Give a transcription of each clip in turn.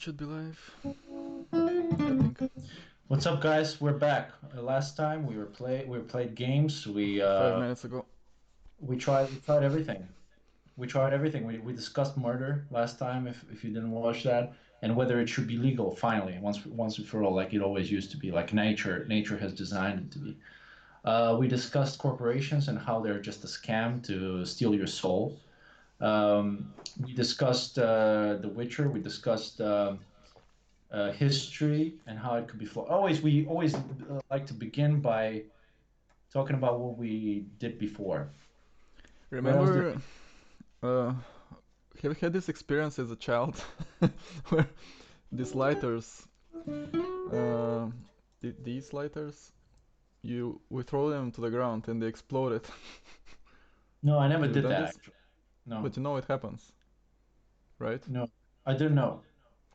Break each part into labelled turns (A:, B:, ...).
A: Should be live. I think
B: What's up, guys? We're back. Last time we played games.
A: 5 minutes ago.
B: We tried everything. We tried everything. We discussed murder last time. If you didn't watch that, and whether it should be legal finally once and for all, like it always used to be, like nature has designed it to be. We discussed corporations and how they're just a scam to steal your soul. We discussed The Witcher. We discussed history and how it could be flawed. We always like to begin by talking about what we did before. What else did
A: Remember, uh, have you had this experience as a child where these lighters, uh, these lighters, we throw them to the ground and they exploded.
B: No, I never
A: Have you
B: did
A: done
B: that
A: this?
B: actually. No,
A: But you know it happens, right?
B: no, I didn't know.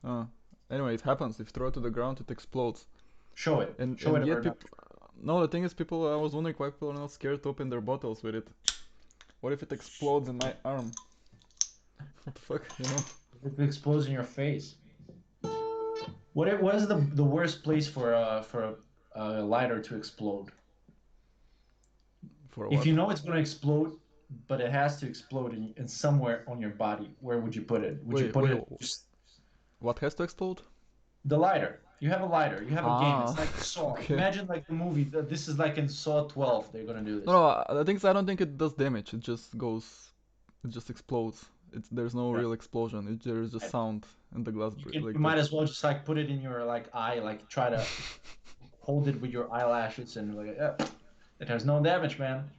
A: Uh, anyway, it happens. If you throw it to the ground, it explodes.
B: Show it. Show
A: And
B: it
A: yet
B: or not.
A: people, no, the thing is, people. I was wondering why people are not scared to open their bottles with it. What if it explodes in my arm? What the fuck, you know?
B: It explodes in your face. What is the worst place for a lighter to explode?
A: For
B: If you
A: what?
B: know it's going to explode, but it has to explode in somewhere on your body, where would you put it? Would you
A: Wait,
B: put
A: wait,
B: it
A: what has to explode?
B: the lighter? You have a lighter. You have a game.
A: Ah,
B: It's like Saw.
A: okay.
B: Imagine like the movie. This is like in Saw 12. They're gonna do
A: No,
B: this.
A: no, the thing is, I don't think it does damage. It just goes, it just explodes. There's no
B: Right.
A: real explosion. There's just sound and the glass,
B: You
A: like the.
B: might as well just like put it in your like eye, like try to hold it with your eyelashes and like it has no damage, man.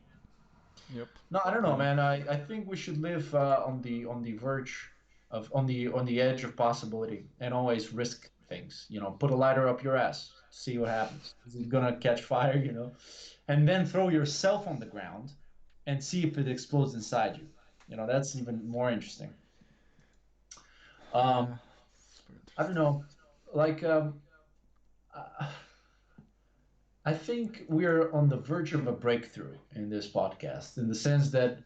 A: Yep.
B: No, I don't know,
A: Yeah.
B: man. I think we should live on the verge of on the edge of possibility and always risk things. You know, put a lighter up your ass, see what happens. Is it gonna catch fire? You know, and then throw yourself on the ground and see if it explodes inside you. You know, that's even more interesting.
A: Yeah.
B: Um,
A: It's very
B: I don't
A: interesting.
B: know, like I I think we're on the verge of a breakthrough in this podcast, in the sense that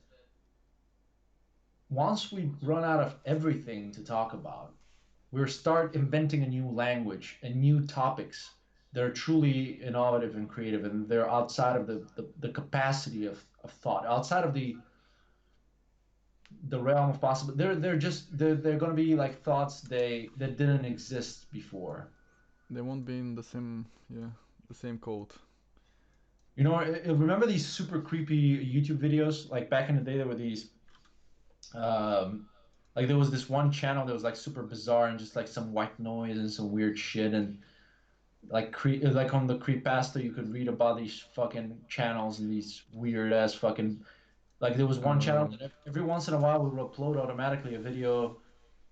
B: once we run out of everything to talk about, we'll start inventing a new language and new topics that are truly innovative and creative, and they're outside of the capacity of thought, outside of the realm of possible. They're going to be like thoughts that didn't exist before.
A: They won't be in the same, yeah, the same code.
B: You know, remember these super creepy YouTube videos? Like back in the day, there were these um, like there was this one channel that was like super bizarre and just like some white noise and some weird shit and like on the creepypasta you could read about these fucking channels and these weird ass fucking like there was one channel
A: Um,
B: that every once in a while would upload automatically a video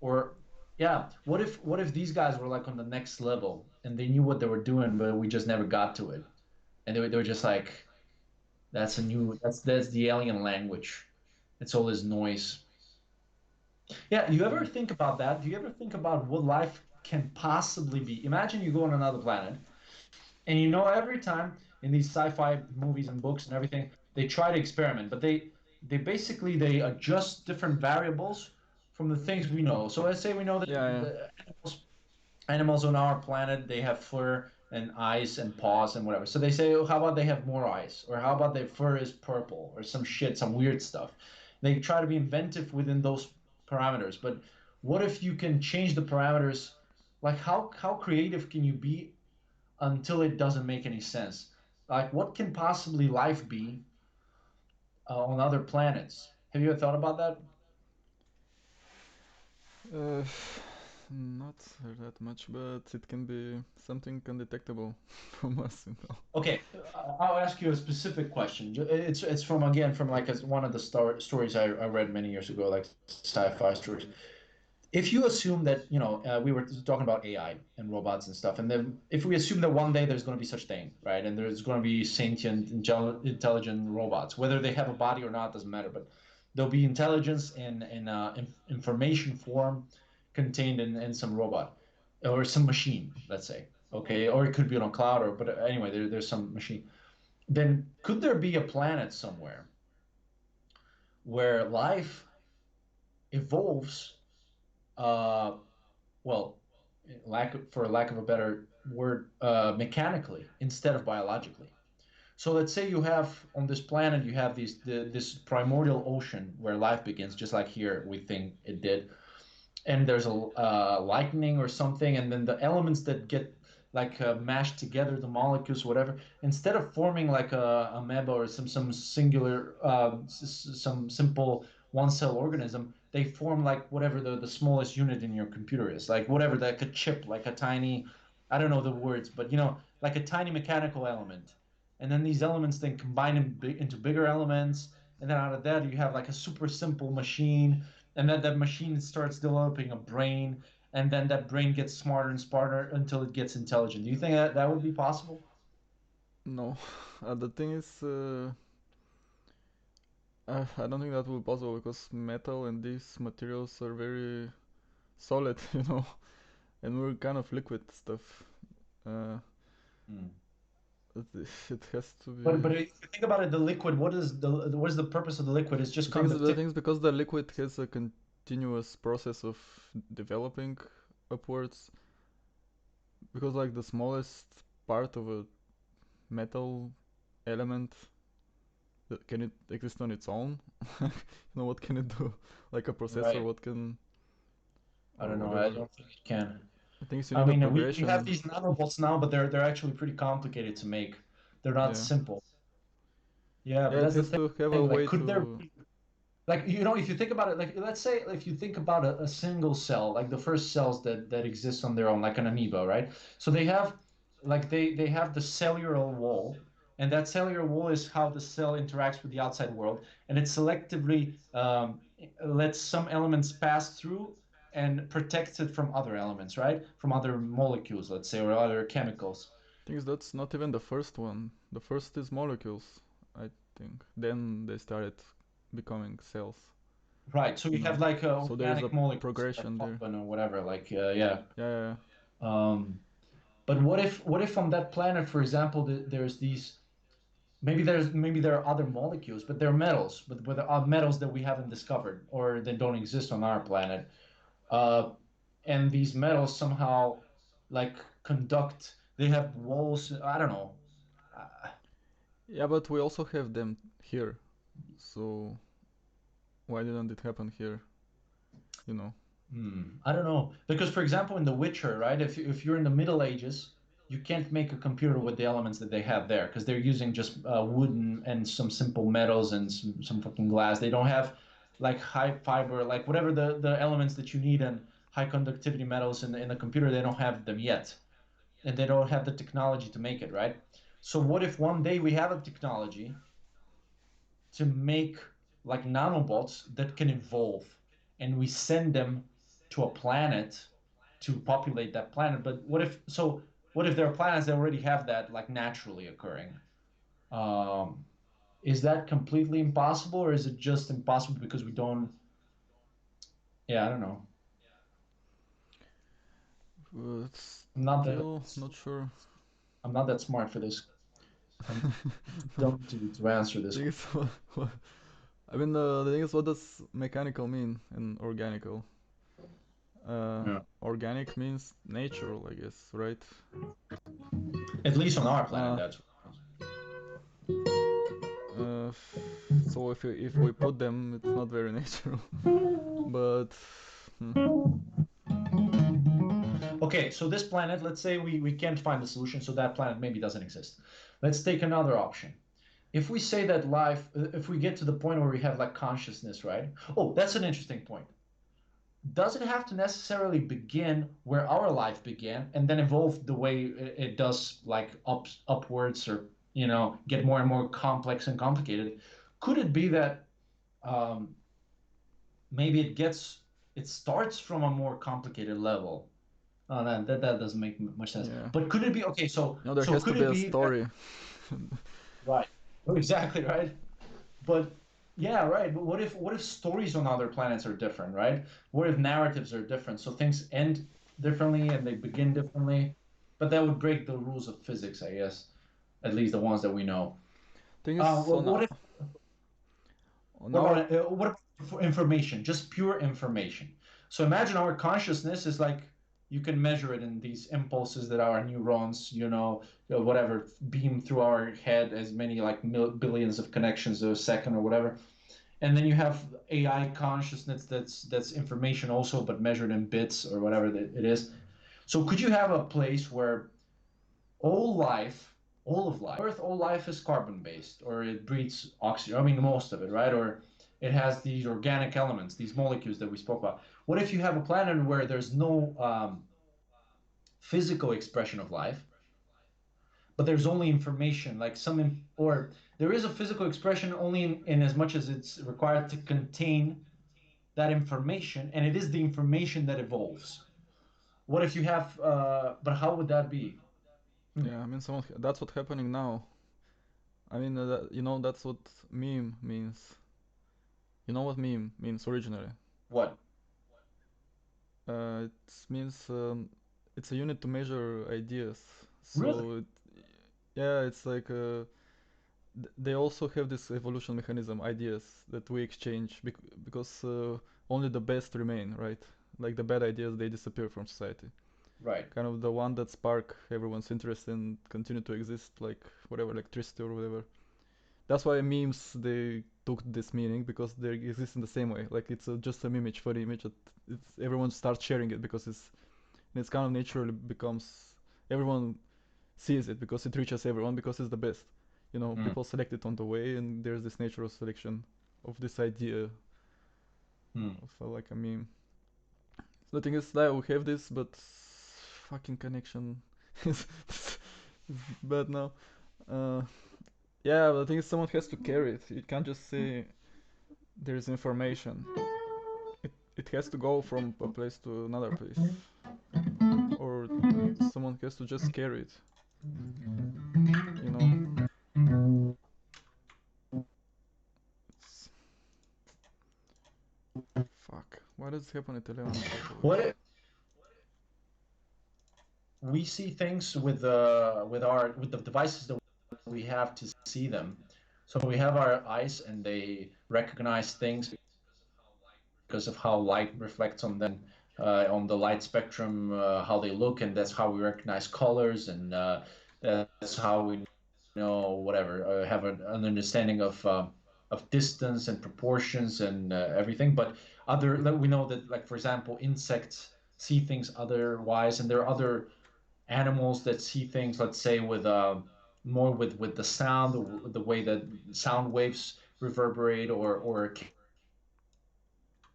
B: or yeah, what if these guys were like on the next level and they knew what they were doing but we just never got to it and they were just like that's the alien language. It's all this noise. Yeah, you ever
A: yeah.
B: think about that? Do you ever think about what life can possibly be? Imagine you go on another planet, and you know every time in these sci-fi movies and books and everything, they try to experiment, but they basically they adjust different variables from the things we know. So let's say we know that
A: Yeah, yeah.
B: the animals on our planet they have fur and eyes and paws and whatever. So they say, oh, how about they have more eyes, or how about their fur is purple, or some shit, some weird stuff. They try to be inventive within those parameters. But what if you can change the parameters? Like how creative can you be until it doesn't make any sense? Like what can possibly life be on other planets? Have you ever thought about that?
A: Uh, Not that much, but it can be something undetectable from us, you know.
B: Okay, I'll ask you a specific question. It's from again from like one of the stories I read many years ago, like sci-fi stories. If you assume that we were talking about AI and robots and stuff, and then if we assume that one day there's going to be such thing, right, and there's going to be sentient, intelligent robots, whether they have a body or not doesn't matter, but there'll be intelligence in information form contained in some robot or some machine, let's say, okay, or it could be on a cloud, or but anyway, there's some machine. Then could there be a planet somewhere where life evolves? Uh, well. for lack of a better word, mechanically instead of biologically. So let's say you have on this planet, you have this primordial ocean where life begins, just like here we think it did, and there's a lightning or something, and then the elements that get like mashed together, the molecules, whatever, instead of forming like a amoeba or some singular, some simple one cell organism, they form like whatever the smallest unit in your computer is, like whatever, like a chip, like a tiny, I don't know the words, but like a tiny mechanical element. And then these elements then combine into bigger elements, and then out of that you have like a super simple machine, and then that machine starts developing a brain, and then that brain gets smarter and smarter until it gets intelligent. Do you think that would be possible?
A: No, the thing is, I don't think that will be possible because metal and these materials are very solid, and we're kind of liquid stuff. Uh,
B: Hmm.
A: it has to
B: But
A: be.
B: if you think about it, the liquid, what is the purpose of the liquid? It's just
A: The
B: conductivity.
A: thing is because the liquid has a continuous process of developing upwards. Because like the smallest part of a metal element, can it exist on its own? What can it do? Like a processor,
B: Right.
A: what can
B: I
A: or
B: don't know. I
A: whatever.
B: don't think it can.
A: I think you
B: I
A: need a
B: mean, we have
A: progression.
B: these nanobots now, but they're actually pretty complicated to make. They're not
A: Yeah.
B: simple. Yeah, but
A: Yeah, it
B: that's the
A: has to have a
B: thing. Like,
A: way
B: could there
A: to.
B: like if you think about it, like let's say if you think about a single cell, like the first cells that exist on their own, like an amoeba, right? So they have like they have the cellular wall, and that cellular wall is how the cell interacts with the outside world, and it selectively lets some elements pass through and protects it from other elements, right? From other molecules, let's say, or other chemicals.
A: Things that's not even the first one. The first is molecules, I think. Then they started becoming cells,
B: Right. So
A: you
B: you have
A: know.
B: like
A: So there's a
B: organic molecules like
A: progression there.
B: carbon or whatever, like yeah.
A: Yeah, yeah, yeah.
B: Um, But what if on that planet, for example, there's these maybe there are other molecules, but they're metals, but there are metals that we haven't discovered or that don't exist on our planet. Uh, and these metals somehow like conduct. They have walls. I don't know. Uh,
A: Yeah, but we also have them here. So why didn't it happen here? You know.
B: I don't know because, for example, in The Witcher, right? If you're in the Middle Ages, you can't make a computer with the elements that they have there because they're using just wooden and some simple metals and some fucking glass. They don't have like high fiber, like whatever the elements that you need and high conductivity metals in a computer. They don't have them yet, and they don't have the technology to make it, right? So what if one day we have a technology to make like nanobots that can evolve, and we send them to a planet to populate that planet? But what if there are planets that already have that like naturally occurring? um is that completely impossible, or is it just impossible because we don't? Yeah, I don't know.
A: It's
B: i'm not that
A: still not sure.
B: I'm not that smart for this. I'm dumb to answer this
A: Thing
B: one.
A: is, I mean, the thing is, what does mechanical mean and organical?
B: Yeah.
A: Organic means natural, I guess, right?
B: At least on our planet,
A: Uh,
B: that's
A: uh, so if we put them, it's not very natural. But hmm,
B: okay. So this planet, let's say we can't find a solution, so that planet maybe doesn't exist. Let's take another option. If we say that life, if we get to the point where we have like consciousness, right? Oh, that's an interesting point. Does it have to necessarily begin where our life began and then evolve the way it does, like upwards, or get more and more complex and complicated? Could it be that um, maybe it starts from a more complicated level? Oh, that doesn't make much sense.
A: yeah,
B: But could it be okay? So
A: there has to
B: could
A: be
B: it
A: a
B: be that,
A: story.
B: right? Oh, exactly, right. But yeah, right. But what if stories on other planets are different, right? What if narratives are different? So things end differently and they begin differently. But that would break the rules of physics, I guess. At least the ones that we know.
A: Thing is,
B: Well,
A: on our
B: what about information? Just pure information. So imagine our consciousness is like, you can measure it in these impulses that our neurons, whatever, beam through our head as many like billions of connections a second or whatever. And then you have AI consciousness that's information also, but measured in bits or whatever it is. So could you have a place where all life, all of life, Earth, all life is carbon based, or it breathes oxygen? I mean, most of it, right? Or it has these organic elements, these molecules that we spoke about. What if you have a planet where there's no physical expression of life, but there's only information, like or there is a physical expression only in as much as it's required to contain that information, and it is the information that evolves. What if you have, but how would that be?
A: Yeah, I mean, that's what's happening now. I mean, that's what meme means. You know what meme means originally?
B: What?
A: It means it's a unit to measure ideas.
B: Really?
A: Yeah, it's like they also have this evolution mechanism, ideas that we exchange because only the best remain, right? Like the bad ideas, they disappear from society.
B: Right.
A: Kind of the one that spark everyone's interest and continue to exist, like whatever, electricity or whatever. That's why memes they took this meaning because they exist in the same way. Like it's just an image, funny image that everyone starts sharing it because it's kind of naturally becomes everyone sees it because it reaches everyone because it's the best.
B: Mm.
A: People select it on the way, and there's this natural selection of this idea
B: Mm.
A: of like a meme. So the thing is that we have this, but fucking connection is bad now. Uh, yeah, but the thing is, someone has to carry it. You can't just say there's information. It has to go from a place to another place, or someone has to just carry it. You know, it's, fuck. Why does it happen at 11 o'clock?
B: What we see things with the devices that we have to see them. So we have our eyes, and they recognize things because of how light reflects on them, on the light spectrum, how they look, and that's how we recognize colors, and that's how we know whatever, have an understanding of distance and proportions and everything. But we know that, like for example, insects see things otherwise, and there are other animals that see things, let's say, with more with the sound, the way that sound waves reverberate, or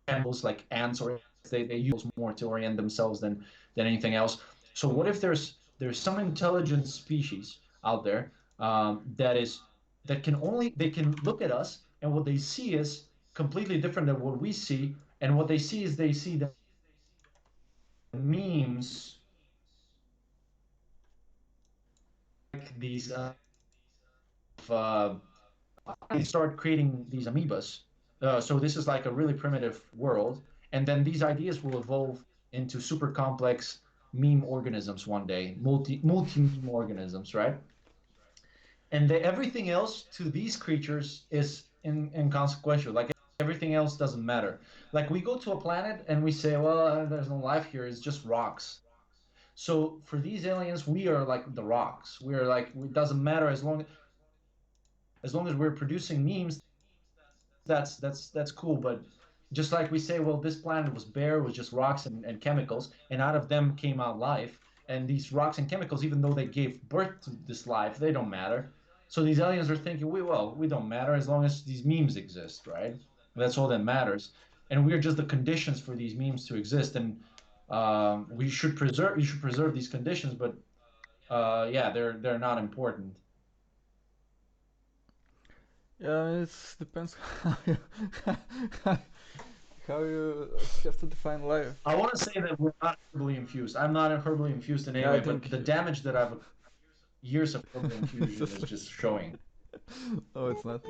B: animals like ants, or they use more to orient themselves than anything else. So what if there's some intelligent species out there, that can only they can look at us, and what they see is completely different than what we see, and what they see is they see the memes, like these uh, they start creating these amoebas. So this is like a really primitive world, and then these ideas will evolve into super complex meme organisms one day, multi meme organisms, right? And everything else to these creatures is inconsequential. Like everything else doesn't matter. Like we go to a planet and we say, well, there's no life here. It's just rocks. So for these aliens, we are like the rocks. We are like, it doesn't matter as long as we're producing memes. That's cool. But just like we say, well, this planet was bare, was just rocks and chemicals, and out of them came out life. And these rocks and chemicals, even though they gave birth to this life, they don't matter. So these aliens are thinking, we don't matter as long as these memes exist, right? That's all that matters. And we're just the conditions for these memes to exist. And you should preserve these conditions, but yeah, they're not important.
A: Yeah, it depends how you have to define life.
B: I want to say that we're not herbally infused. I'm not herbally infused in any
A: Yeah, I
B: way, but
A: think
B: the damage that I've years of herbal
A: it's
B: infusion
A: just
B: is just showing.
A: no, it's not.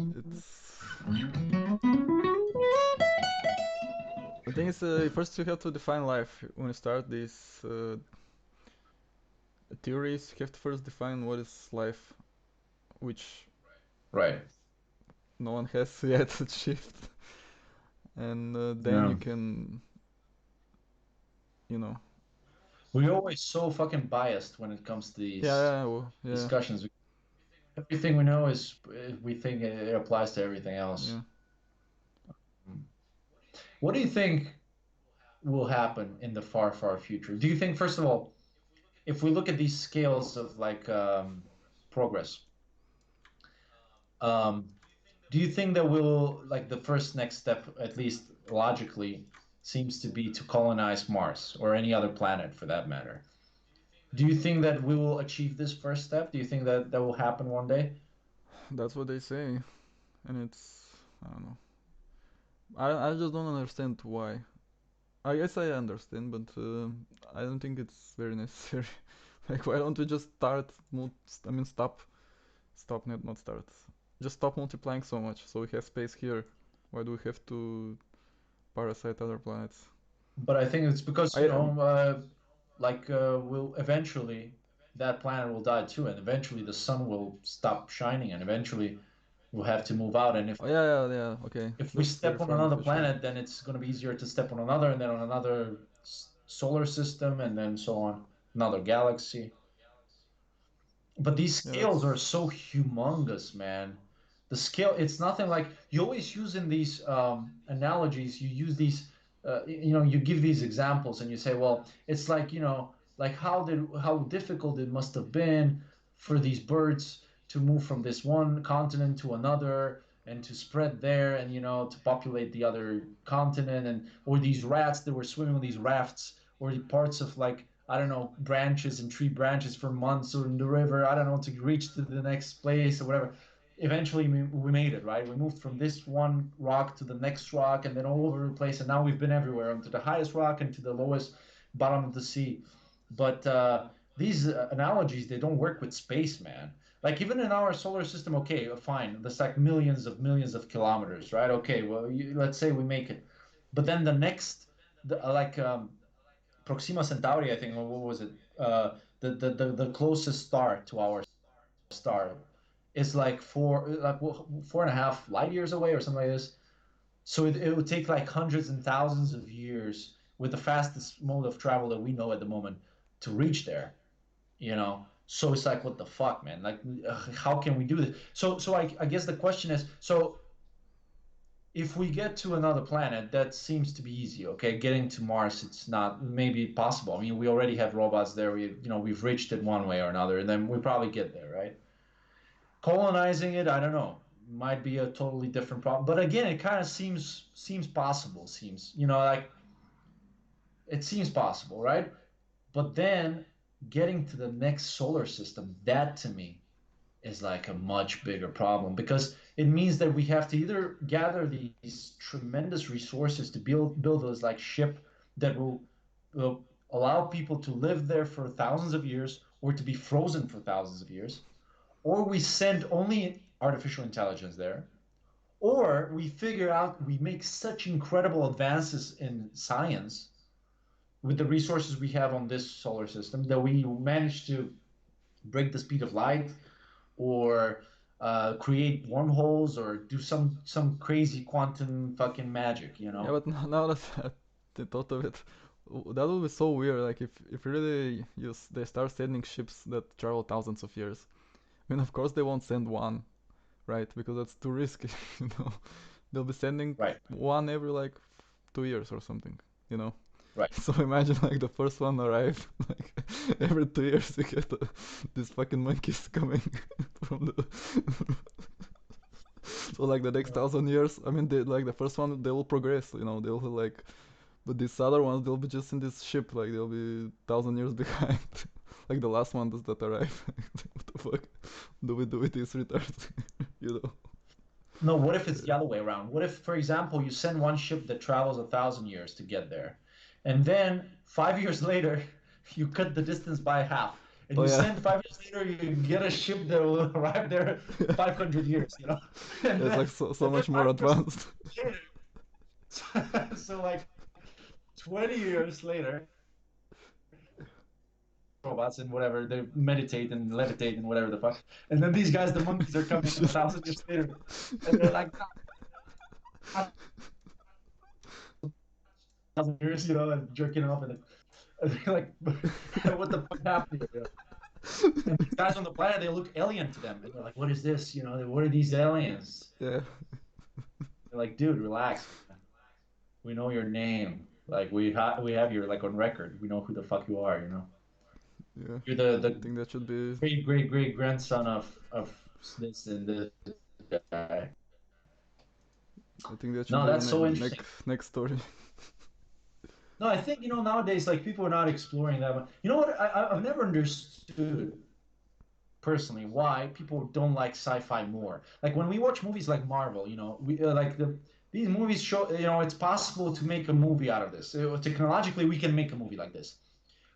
A: It's the thing is, first you have to define life. When you start these theories, you have to first define what is life, which
B: Right.
A: no one has yet achieved, and then you
B: Yeah.
A: can you know.
B: We're always so fucking biased when it comes to
A: Yeah,
B: these
A: yeah, well, yeah,
B: discussions. Everything we know is we think it applies to everything else.
A: yeah.
B: What do you think will happen in the far, far future? Do you think, first of all, if we look at these scales of like progress, um, do you think that we'll like the first next step, at least logically, seems to be to colonize Mars or any other planet for that matter? Do you think that we will achieve this first step? Do you think that that will happen one day?
A: That's what they say, and I don't know. I just don't understand why. I guess I understand, but I don't think it's very necessary. Like, why don't we just I mean, stop, not start. Just stop multiplying so much, so we have space here. Why do we have to parasite other planets?
B: But I think it's because,
A: I
B: will eventually that planet will die too, and eventually the sun will stop shining, and eventually we'll have to move out. And
A: Oh, yeah, yeah, yeah. Okay,
B: if we
A: that's very
B: step on
A: far in the
B: another
A: future.
B: planet, then it's going to be easier to step on another, and then on another solar system, and then so on, another galaxy. But these
A: Yeah,
B: scales are
A: that's
B: so humongous, man. The scale, it's nothing like you always use in these analogies, you use these, you give these examples and you say, well, it's like, like how difficult it must have been for these birds to move from this one continent to another and to spread there and, to populate the other continent or these rats that were swimming on these rafts or the parts of like I don't know, branches and tree branches for months or in the river, I don't know, to reach to the next place or whatever. Eventually, we made it, right? We moved from this one rock to the next rock and then all over the place. And now we've been everywhere, onto the highest rock and to the lowest bottom of the sea. But these analogies, they don't work with space, man. Like even in our solar system, okay, fine. That's like millions of kilometers, right? Okay, well, let's say we make it. But then the next, like Proxima Centauri, I think, or what was it? The closest star to our star is like four and a half light years away or something like this. So it would take like hundreds and thousands of years with the fastest mode of travel that we know at the moment to reach there. So it's like, what the fuck, man? Like, how can we do this? So I guess the question is, so if we get to another planet, that seems to be easy. Okay, getting to Mars, it's not maybe possible. I mean, we already have robots there. We've reached it one way or another, and then we probably get there, right? Colonizing it, I don't know, might be a totally different problem. But again, it kind of seems possible. Seems like it seems possible, right? But then getting to the next solar system, that to me is like a much bigger problem because it means that we have to either gather these tremendous resources to build those like ship that will allow people to live there for thousands of years or to be frozen for thousands of years, or we send only artificial intelligence there, or we make such incredible advances in science with the resources we have on this solar system that we manage to break the speed of light or create wormholes or do some crazy quantum fucking magic, you
A: yeah,
B: know?
A: but now that the thought of it, that would be so weird. Like if really they start sending ships that travel thousands of years. I mean, of course they won't send one, right? Because that's too risky, you know. They'll be sending
B: Right,
A: one every like 2 years or something, you know.
B: right.
A: So imagine like the first one arrived like every 2 years you get these fucking monkeys coming from the so like the next 1,000 years, I mean, they like the first one they will progress, you know, they'll like, but these other ones they'll be just in this ship, like they'll be 1,000 years behind. Like the last one does that arrive. What the fuck do we do with these retards? You know?
B: No, what if it's the other way around? What if, for example, you send one ship that travels 1,000 years to get there, and then 5 years later, you cut the distance by half, and
A: Oh
B: you
A: yeah.
B: send 5 years later, you get a ship that will arrive there 500 years, and
A: It's
B: then
A: like so
B: and then
A: much more
B: 5 years
A: advanced.
B: later, so like 20 years later, robots and whatever, they meditate and levitate and whatever the fuck. And then these guys, the monkeys, are coming 1,000 years later, and they're like 1,000 years, and jerking off, and Like, what the fuck happened here? And these guys on the planet, they look alien to them, and they're like, "What is this? You know, what are these aliens?"
A: Yeah,
B: They're like, "Dude, relax, man. We know your name. Like, we have your like on record. We know who the fuck you are. You know,
A: yeah.
B: you're
A: I
B: the
A: think that should be.
B: great grandson of this and this guy."
A: I think that should
B: No,
A: be the
B: that's so interesting.
A: next story.
B: No, I think nowadays like people are not exploring that one. You know what? I've never understood personally why people don't like sci-fi more. Like when we watch movies like Marvel, we like these movies show it's possible to make a movie out of this. Technologically, we can make a movie like this.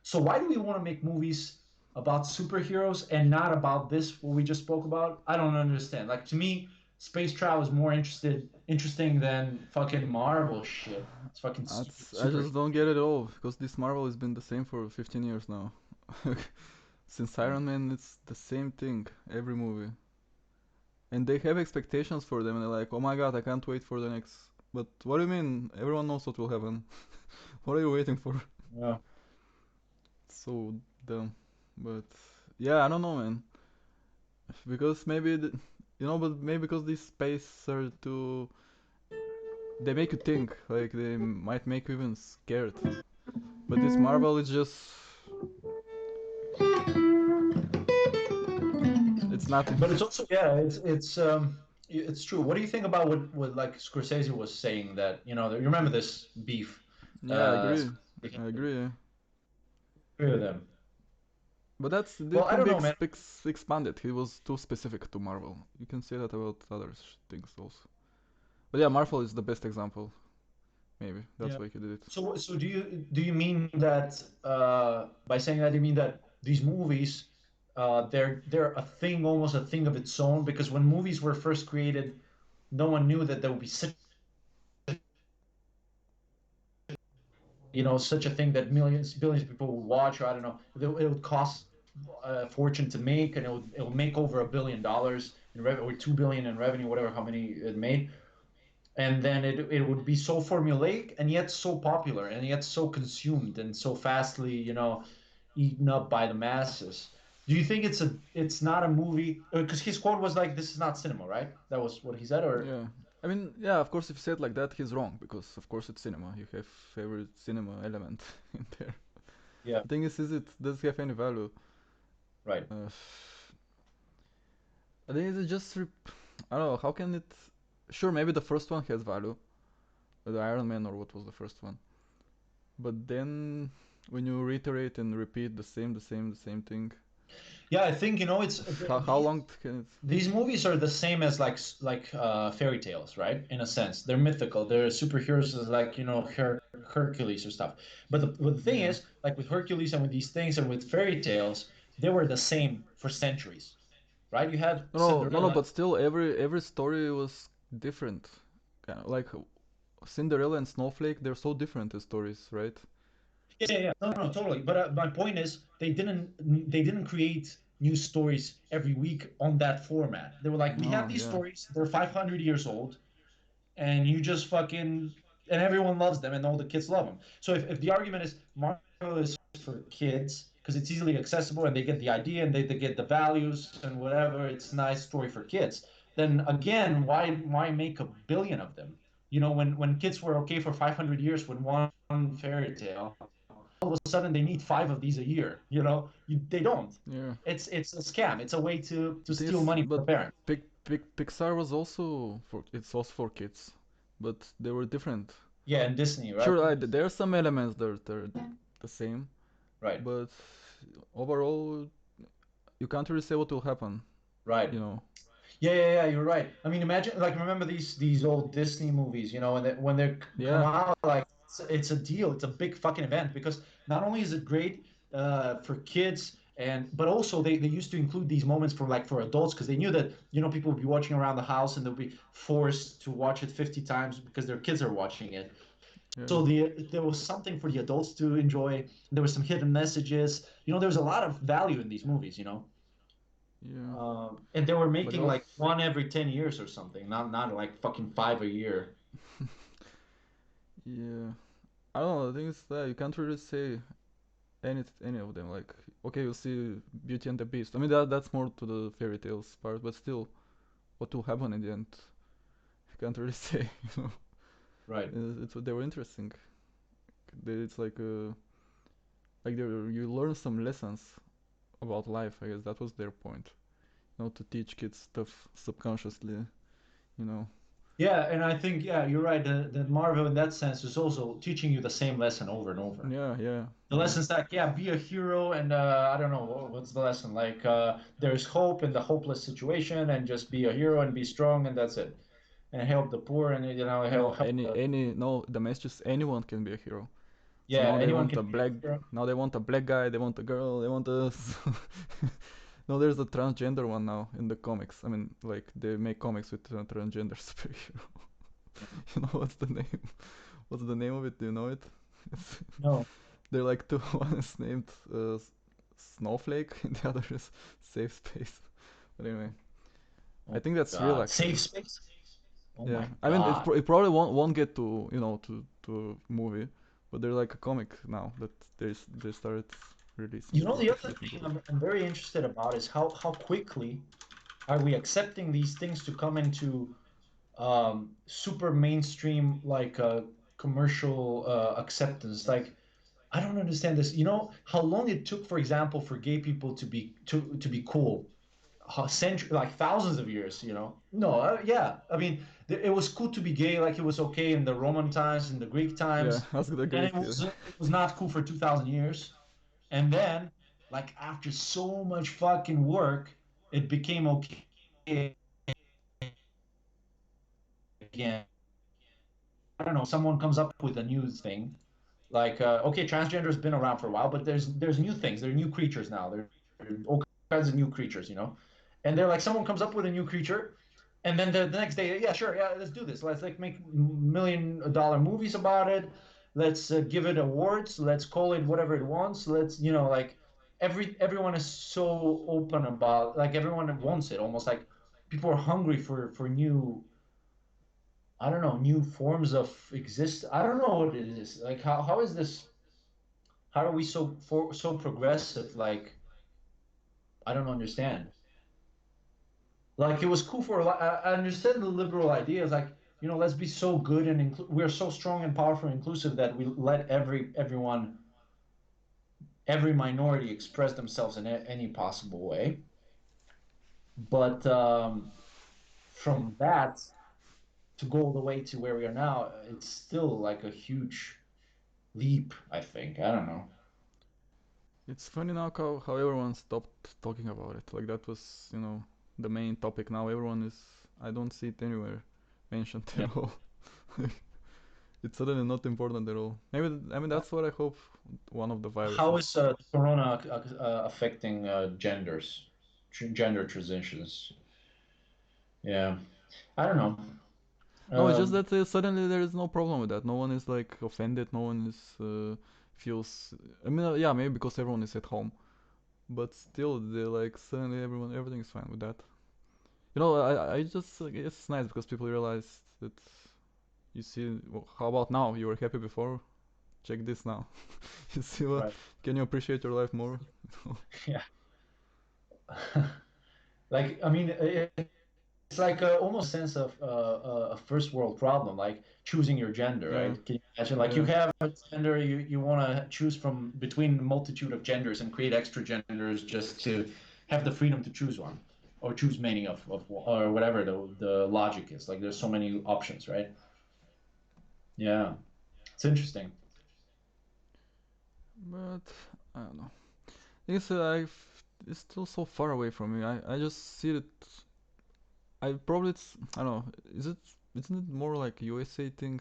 B: So why do we want to make movies about superheroes and not about this what we just spoke about? I don't understand. Like to me, space travel is more interesting than fucking Marvel shit. It's fucking stupid
A: I
B: super.
A: just don't get it at all because this Marvel has been the same for 15 years now. Since Iron Man, it's the same thing every movie, and they have expectations for them. And they're like, "Oh my God, I can't wait for the next." But what do you mean? Everyone knows what will happen. What are you waiting for?
B: Yeah.
A: So dumb. But yeah, I don't know, man. Because maybe but maybe because these space are too. They make you think. Like they might make you even scared. But this Marvel is just. It's nothing.
B: But it's also yeah, it's true. What do you think about what like Scorsese was saying that you remember this beef?
A: Yeah, I agree.
B: Scorsese
A: I agree. Yeah.
B: agree with them.
A: But
B: Well,
A: it
B: I
A: can
B: don't
A: be
B: know, man.
A: expanded. He was too specific to Marvel. You can say that about other things also. But yeah, Marvel is the best example. Maybe that's
B: Yeah.
A: why he did it.
B: So do you mean that by saying that you mean that these movies they're a thing, almost a thing of its own? Because when movies were first created, no one knew that there would be such a thing that millions, billions of people would watch, or I don't know, it would cost a fortune to make, and it would make over $1 billion in revenue, or 2 billion in revenue, whatever how many it made, and then it would be so formulaic and yet so popular and yet so consumed and so fastly, eaten up by the masses. Do you think it's not a movie? Because his quote was like, "This is not cinema," right? That was what he said, or
A: Yeah. I mean, yeah, of course, if you say it like that, he's wrong because, of course, it's cinema. You have every cinema element in there.
B: yeah,
A: The thing is it does have any value?
B: right.
A: Uh, I think it's just, I don't know, how can it. Sure, maybe the first one has value, the Iron Man or what was the first one. But then when you reiterate and repeat the same thing,
B: Yeah, I think it's
A: how long can it?
B: these movies are the same as fairy tales, right? In a sense, they're mythical. They're superheroes, like Hercules or stuff. But the thing
A: Yeah.
B: is, like with Hercules and with these things and with fairy tales, they were the same for centuries, right? You had
A: No,
B: Cinderella.
A: but still, every story was different. Kind of like Cinderella and Snowflake, they're so different as stories, right?
B: Yeah, yeah, yeah. No, no, totally. But my point is, they didn't create new stories every week on that format. They were like, we have
A: No,
B: these
A: yeah.
B: stories. They're 500 years old, and you just fucking and everyone loves them, and all the kids love them. So if the argument is Marvel is for kids because it's easily accessible and they get the idea and they get the values and whatever, it's a nice story for kids. Then again, why make a billion of them? When kids were okay for 500 years with one fairy tale, all of a sudden they need five of these a year. They don't.
A: Yeah.
B: It's a scam. It's a way to steal
A: This,
B: money from
A: but
B: the parents.
A: Pixar was also for kids, but they were different.
B: Yeah, and Disney, right?
A: Sure, there are some elements that are the same,
B: Right,
A: but overall, you can't really say what will happen.
B: right.
A: You know.
B: Yeah, yeah, yeah, you're right. I mean, imagine like remember these old Disney movies, when they come
A: Yeah.
B: out, like it's a deal. It's a big fucking event because not only is it great for kids but also they used to include these moments for adults because they knew that people would be watching around the house and they'll be forced to watch it 50 times because their kids are watching it.
A: Yeah.
B: So there was something for the adults to enjoy. There was some hidden messages. There was a lot of value in these movies.
A: Yeah.
B: And they were
A: But
B: making
A: also,
B: like one every 10 years or something, not like fucking five a year.
A: yeah. I don't know. The thing is that you can't really say. any of them. Like, okay, you see Beauty and the Beast. I mean, that's more to the fairy tales part, but still, what will happen in the end? I can't really say. You know,
B: Right.
A: they were interesting. It's like you learn some lessons about life. I guess that was their point. You know, to teach kids stuff subconsciously. You know.
B: Yeah, and I think yeah, you're right. The Marvel in that sense is also teaching you the same lesson over and over.
A: Yeah, yeah,
B: The
A: yeah.
B: lessons like yeah, be a hero, and I don't know what's the lesson like. There's hope in the hopeless situation, and just be a hero and be strong, and that's it. And help the poor, and
A: No,
B: help the
A: no. The message is anyone can be a hero. So
B: yeah,
A: now they
B: anyone
A: want
B: can
A: a
B: be a
A: black.
B: hero.
A: Now they want a black guy. They want a girl. They want a. No, there's a transgender one now in the comics. I mean, like they make comics with a transgender superhero. You know what's the name? What's the name of it? Do you know it? It's,
B: No.
A: they're like two. One is named Snowflake, and the other is Safe Space. But anyway, I
B: Oh
A: think that's real
B: God,
A: actually.
B: safe space. Oh
A: Yeah,
B: my
A: I mean
B: God.
A: it probably won't get to to a movie, but they're like a comic now that they started releasing
B: You know,
A: for
B: the other
A: different
B: thing
A: people.
B: I'm very interested about is how quickly are we accepting these things to come into super mainstream like commercial acceptance. Like I don't understand this. You know how long it took, for example, for gay people to be cool, how century like thousands of years. You know, no, yeah. I mean, it was cool to be gay, like it was okay in the Roman times, in the Greek
A: Yeah,
B: times,
A: ask the
B: and
A: Greek. Yeah,
B: it was not cool for 2,000 years. And then, like after so much fucking work, it became okay again. I don't know, someone comes up with a new thing, like okay, transgender has been around for a while, but there's new things. There are new creatures now. There are all kinds of new creatures, you know, and they're like someone comes up with a new creature, and then the next day, yeah, sure, yeah, let's do this. Let's like make $1 million movies about it. Let's give it awards. Let's call it whatever it wants. Let's like everyone is so open about like everyone wants it almost like people are hungry for new I don't know, new forms of exist. I don't know what it is. Like how is this? How are we so progressive? Like I don't understand. Like it was cool for I understand the liberal ideas. Like let's be so good and we're so strong and powerful and inclusive that we let everyone every minority express themselves in any possible way. But from that to go all the way to where we are now, it's still like a huge leap. I think. I don't know.
A: it's funny now how everyone stopped talking about it. Like that was the main topic. Now everyone is. I don't see it anywhere mentioned
B: Yeah.
A: at all. It's suddenly not important at all. Maybe I mean that's what I hope one of the
B: How
A: viruses.
B: is Corona affecting genders, gender transitions? Yeah, I don't know.
A: No, it's just
B: Um,
A: that suddenly there is no problem with that. No one is like offended. No one is feels. I mean, yeah, maybe because everyone is at home, but still, they like suddenly everything is fine with that. I just it's nice because people realize that you see. Well, how about now? You were happy before. Check this now. You see what?
B: right.
A: Can you appreciate your life more?
B: Yeah. Like I mean, it's like almost a sense of a first world problem, like choosing your gender,
A: Yeah,
B: right? Can you imagine? Like you
A: yeah.
B: have a gender, you want to choose from between a multitude of genders and create extra genders just to have the freedom to choose one or choose many of or whatever the logic is. Like there's so many options, right? Yeah, it's interesting.
A: But I don't know. It's it's still so far away from me. I just see it. I probably I don't know. Isn't it more like USA thing?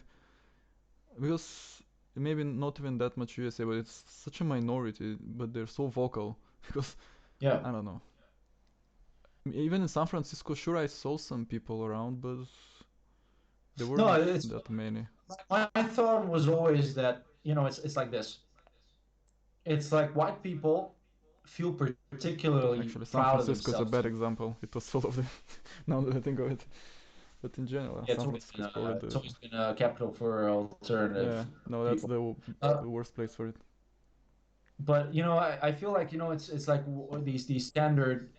A: Because maybe not even that much USA, but it's such a minority, but they're so vocal. Because
B: Yeah.
A: I don't know. Even in San Francisco, sure I saw some people around, but there
B: No,
A: weren't
B: it's
A: that many.
B: my thought was always that, it's like this. It's like white people feel particularly
A: Actually, San
B: proud of
A: Francisco is a
B: themselves.
A: bad example. It was full of them. Now that I think of it, but in general,
B: Yeah,
A: San Francisco is probably
B: it's
A: the
B: always been a capital for
A: yeah.
B: alternative
A: No, that's
B: people.
A: the worst place for it.
B: but I feel like it's like these standard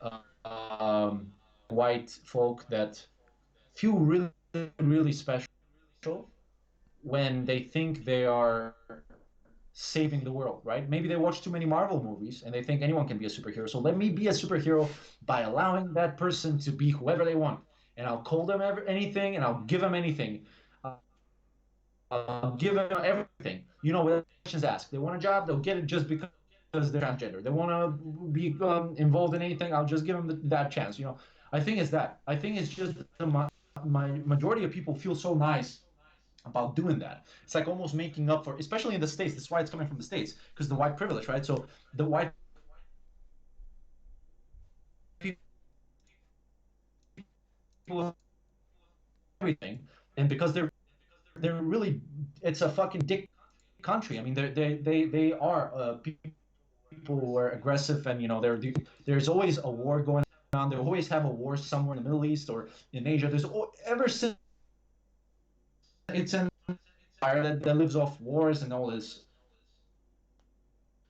B: white folk that feel really really special when they think they are saving the world, right? Maybe they watch too many Marvel movies and they think anyone can be a superhero. So let me be a superhero by allowing that person to be whoever they want. And I'll call them anything and I'll give them anything. I'll give them everything. Without questions asked. They want a job, they'll get it just because they're transgender. They want to be involved in anything, I'll just give them that chance. I think it's that. I think it's just my majority of people feel so nice about doing that. It's like almost making up for, especially in the States. That's why it's coming from the States, because the white privilege, right? So the white people feel like they can do everything, and because they're really, it's a fucking dick country. I mean, they are people who are aggressive, and there's always a war going on. They always have a war somewhere in the Middle East or in Asia. Ever since it's an empire that lives off wars and all this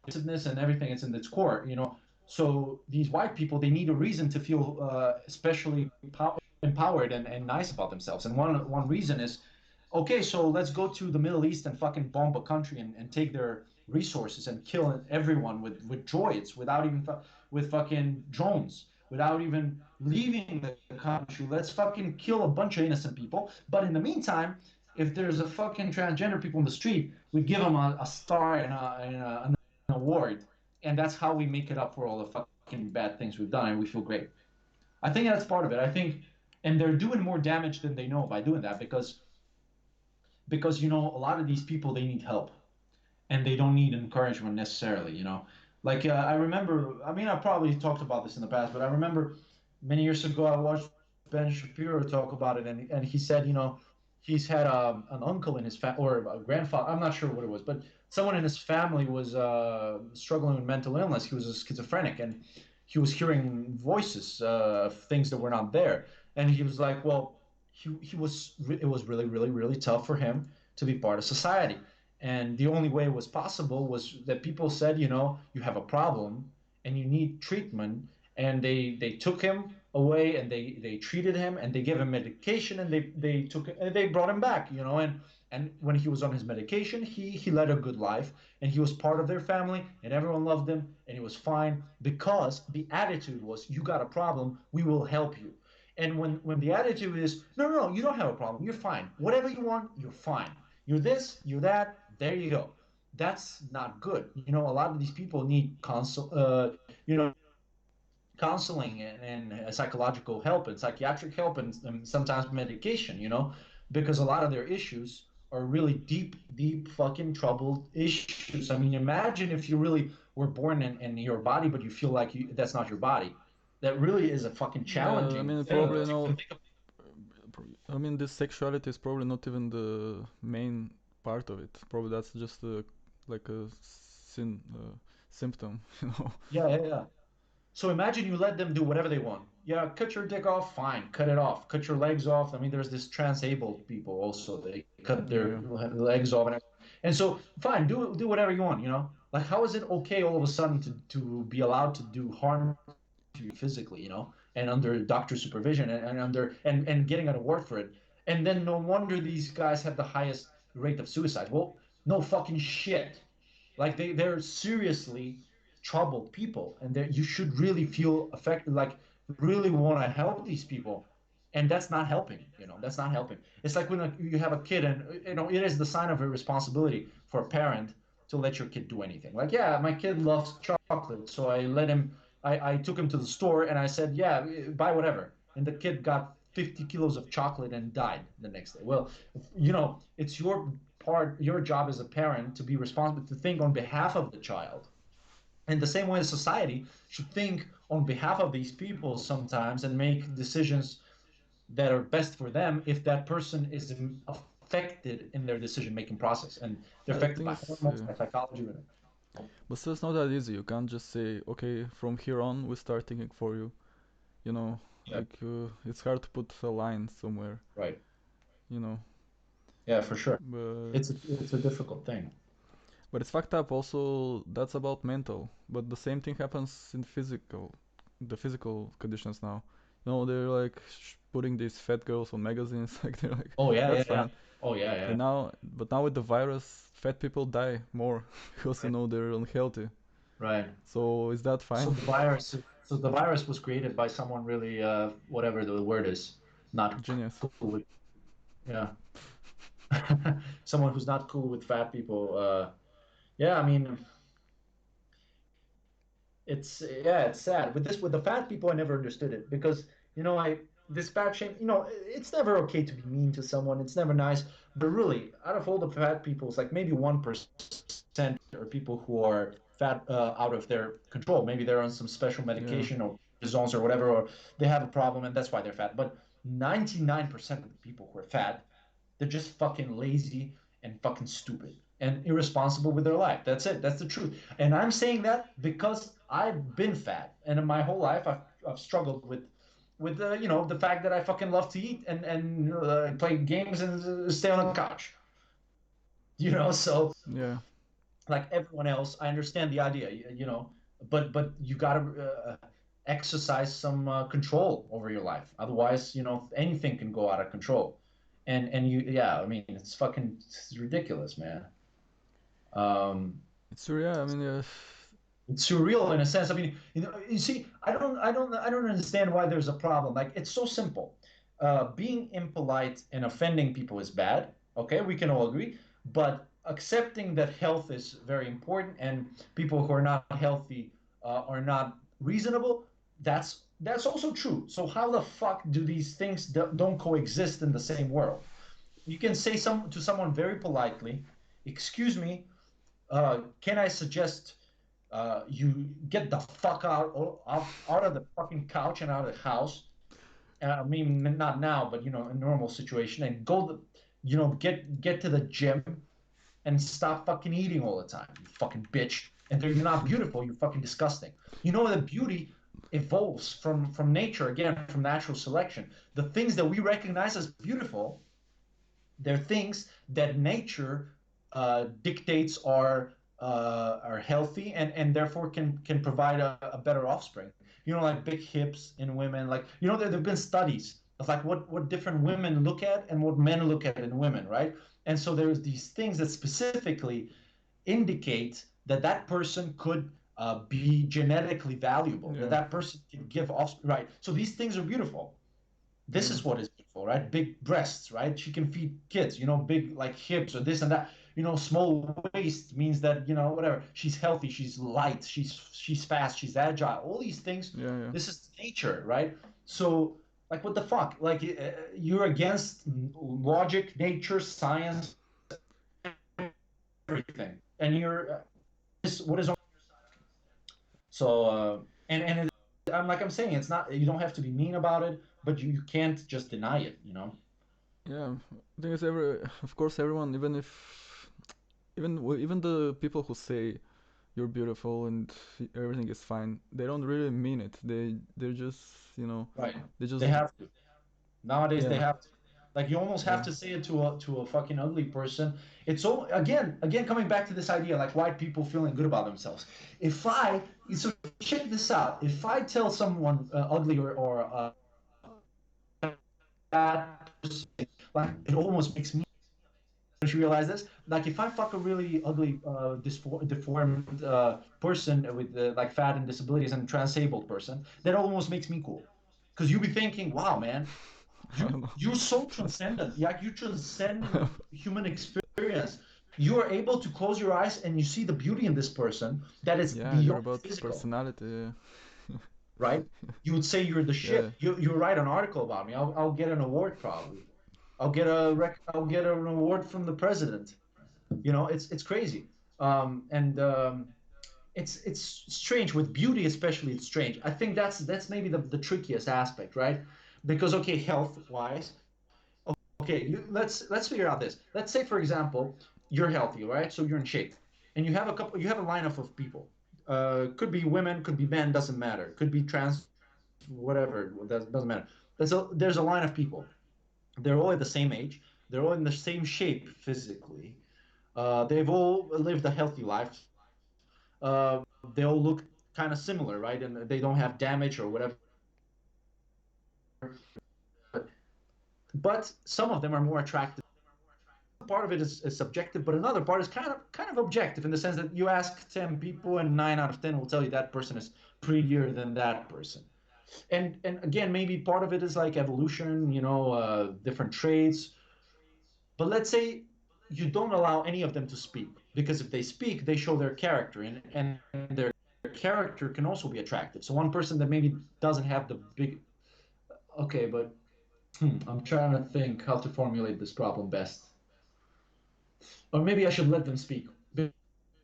B: aggressiveness and everything. It's in its core. So these white people, they need a reason to feel especially empowered and nice about themselves. And one reason is, okay, so let's go to the Middle East and fucking bomb a country and take their resources and kill everyone with droids, without even with fucking drones, without even leaving the country. Let's fucking kill a bunch of innocent people. But in the meantime, if there's a fucking transgender people in the street, we give them a star and an award, and that's how we make it up for all the fucking bad things we've done, and we feel great. I think that's part of it. I think, and they're doing more damage than they know by doing that, because a lot of these people, they need help, and they don't need encouragement necessarily. Like I remember, I mean, I probably talked about this in the past, but I remember many years ago I watched Ben Shapiro talk about it, and he said, he's had an uncle in his family, or a grandfather, I'm not sure what it was, but someone in his family was struggling with mental illness. He was a schizophrenic, and he was hearing voices of things that were not there. And he was like, well, it was really, really, really tough for him to be part of society. And the only way it was possible was that people said, you have a problem and you need treatment. And they took him away, and they treated him, and they gave him medication, and they brought him back. And when he was on his medication, he led a good life, and he was part of their family, and everyone loved him, and he was fine, because the attitude was, you got a problem, we will help you. And when the attitude is, no, no, no, you don't have a problem, you're fine, whatever you want, you're fine, you're this, you're that, there you go. That's not good. A lot of these people need counseling and psychological help and psychiatric help, and sometimes medication. Because a lot of their issues are really deep, deep fucking troubled issues. I mean, imagine if you really were born in your body, but you feel like that's not your body. That really is a fucking
A: Yeah, I
B: challenging
A: mean,
B: thing.
A: probably no. I mean, this sexuality is probably not even the main part of it. Probably that's just like a symptom, you know.
B: Yeah, yeah, yeah. So imagine you let them do whatever they want. Yeah, cut your dick off, fine, cut it off. Cut your legs off. I mean, there's this transabled people also. They cut their
A: Yeah.
B: legs off, and so fine, do whatever you want. Like, how is it okay all of a sudden to be allowed to do harm to you physically, and under doctor supervision, and getting an award for it? And then no wonder these guys have the highest rate of suicide. Well, no fucking shit. Like they're seriously troubled people, and you should really feel affected, like really want to help these people, and that's not helping. That's not helping. It's like when you have a kid, and it is the sign of irresponsibility for a parent to let your kid do anything. Like, yeah, my kid loves chocolate, so I let him. I took him to the store and I said, yeah, buy whatever, and the kid got 50 kilos of chocolate and died the next day. Well, it's your job as a parent to be responsible, to think on behalf of the child. In the same way, society should think on behalf of these people sometimes and make decisions that are best for them if that person is affected in their decision making process, and they're
A: The
B: affected
A: thing
B: by
A: is,
B: hormones, by psychology.
A: but still, it's not that easy. You can't just say, okay, from here on, we start thinking for you. You know,
B: Yeah,
A: like it's hard to put a line somewhere.
B: right.
A: You know,
B: Yeah, for sure.
A: but
B: It's a difficult thing.
A: But it's fucked up. Also, that's about mental. But the same thing happens in the physical conditions now. You know, they're like putting these fat girls on magazines. Like they're like,
B: Oh yeah,
A: that's
B: yeah, yeah.
A: fine.
B: Oh yeah, yeah.
A: And now, but now with the virus, fat people die more because you
B: Right.
A: know they're unhealthy.
B: Right.
A: So is that
B: So
A: fine?
B: the virus was created by someone really, whatever the word is, not
A: Genius.
B: cool with, yeah, someone who's not cool with fat people. Yeah, I mean, it's sad. With the fat people, I never understood it because I this fat shame. It's never okay to be mean to someone. It's never nice. But really, out of all the fat people, it's like maybe 1% are people who are fat out of their control. Maybe they're on some special
A: Yeah.
B: medication or zones or whatever, or they have a problem and that's why they're fat. But 99% of the people who are fat, they're just fucking lazy and fucking stupid and irresponsible with their life. That's it. That's the truth. And I'm saying that because I've been fat, and in my whole life I've struggled with the fact that I fucking love to eat and play games and stay on the couch. So
A: Yeah.
B: like everyone else, I understand the idea. But you gotta exercise some control over your life. Otherwise, anything can go out of control. And yeah, I mean, it's ridiculous, man. Um,
A: It's true. Yeah. I mean, yeah.
B: it's surreal in a sense. I mean, you see, I don't understand why there's a problem. Like, it's so simple. Being impolite and offending people is bad. Okay, we can all agree. But accepting that health is very important and people who are not healthy are not reasonable, that's also true. So how the fuck do these things don't coexist in the same world? You can say to someone very politely, "Excuse me, can I suggest you get the fuck out of the fucking couch and out of the house. I mean, not now, but in a normal situation, and get to the gym and stop fucking eating all the time, you fucking bitch. And you're not beautiful. You're fucking disgusting. You know that beauty evolves from nature, again, from natural selection. The things that we recognize as beautiful, they're things that nature dictates are healthy and therefore can provide a better offspring. Like big hips in women. Like there've been studies of like what different women look at and what men look at in women, right? And so there's these things that specifically indicate that that person could be genetically valuable, that
A: Yeah.
B: that person can give offspring, right? So these things are beautiful. This
A: Yeah.
B: is what is beautiful, right? Big breasts, right? She can feed kids, big like hips or this and that. Small waist means that, whatever. She's healthy, she's light, she's fast, she's agile. All these things,
A: Yeah. Yeah.
B: this is nature, right? So, like, what the fuck? Like, you're against logic, nature, science, everything, and what is on. So, I'm saying, it's not. You don't have to be mean about it, but you can't just deny it.
A: Yeah. The thing is, of course, everyone, even the people who say you're beautiful and everything is fine, they don't really mean it. They're just,
B: Right.
A: they
B: They
A: just,
B: have to. Nowadays they
A: yeah,
B: have to. Like, you almost have
A: yeah,
B: to say it to a fucking ugly person. It's all again coming back to this idea, like white people feeling good about themselves. So check this out. If I tell someone ugly or bad person, like, it almost makes me. Don't you realize this? Like, if I fuck a really ugly, deformed person with like fat and disabilities and transabled person, that almost makes me cool. Because you be thinking, wow, man,
A: I
B: you
A: don't know.
B: you're so transcendent. Like, you transcend human experience. You are able to close your eyes and you see the beauty in this person that is
A: Yeah, you're
B: beyond
A: about
B: physical,
A: personality. Yeah,
B: right? You would say you're the
A: yeah,
B: shit. You write an article about me. I'll get an award probably. I'll get an award from the president. It's crazy. And it's strange with beauty, especially. It's strange. I think that's maybe the trickiest aspect, right? Because, okay, health wise, okay, let's figure out this. Let's say, for example, you're healthy, right? So you're in shape, and you have a lineup of people. Could be women, could be men, doesn't matter. Could be trans, whatever, doesn't matter. There's a line of people. They're all at the same age. They're all in the same shape physically. They've all lived a healthy life. They all look kind of similar, right? And they don't have damage or whatever. But some of them are more attractive. Part of it is subjective, but another part is kind of objective in the sense that you ask 10 people and 9 out of 10 will tell you that person is prettier than that person. And again, maybe part of it is like evolution, different traits. But let's say you don't allow any of them to speak, because if they speak, they show their character, and their character can also be attractive. So one person that maybe doesn't have the big, okay, but I'm trying to think how to formulate this problem best. Or maybe I should let them speak,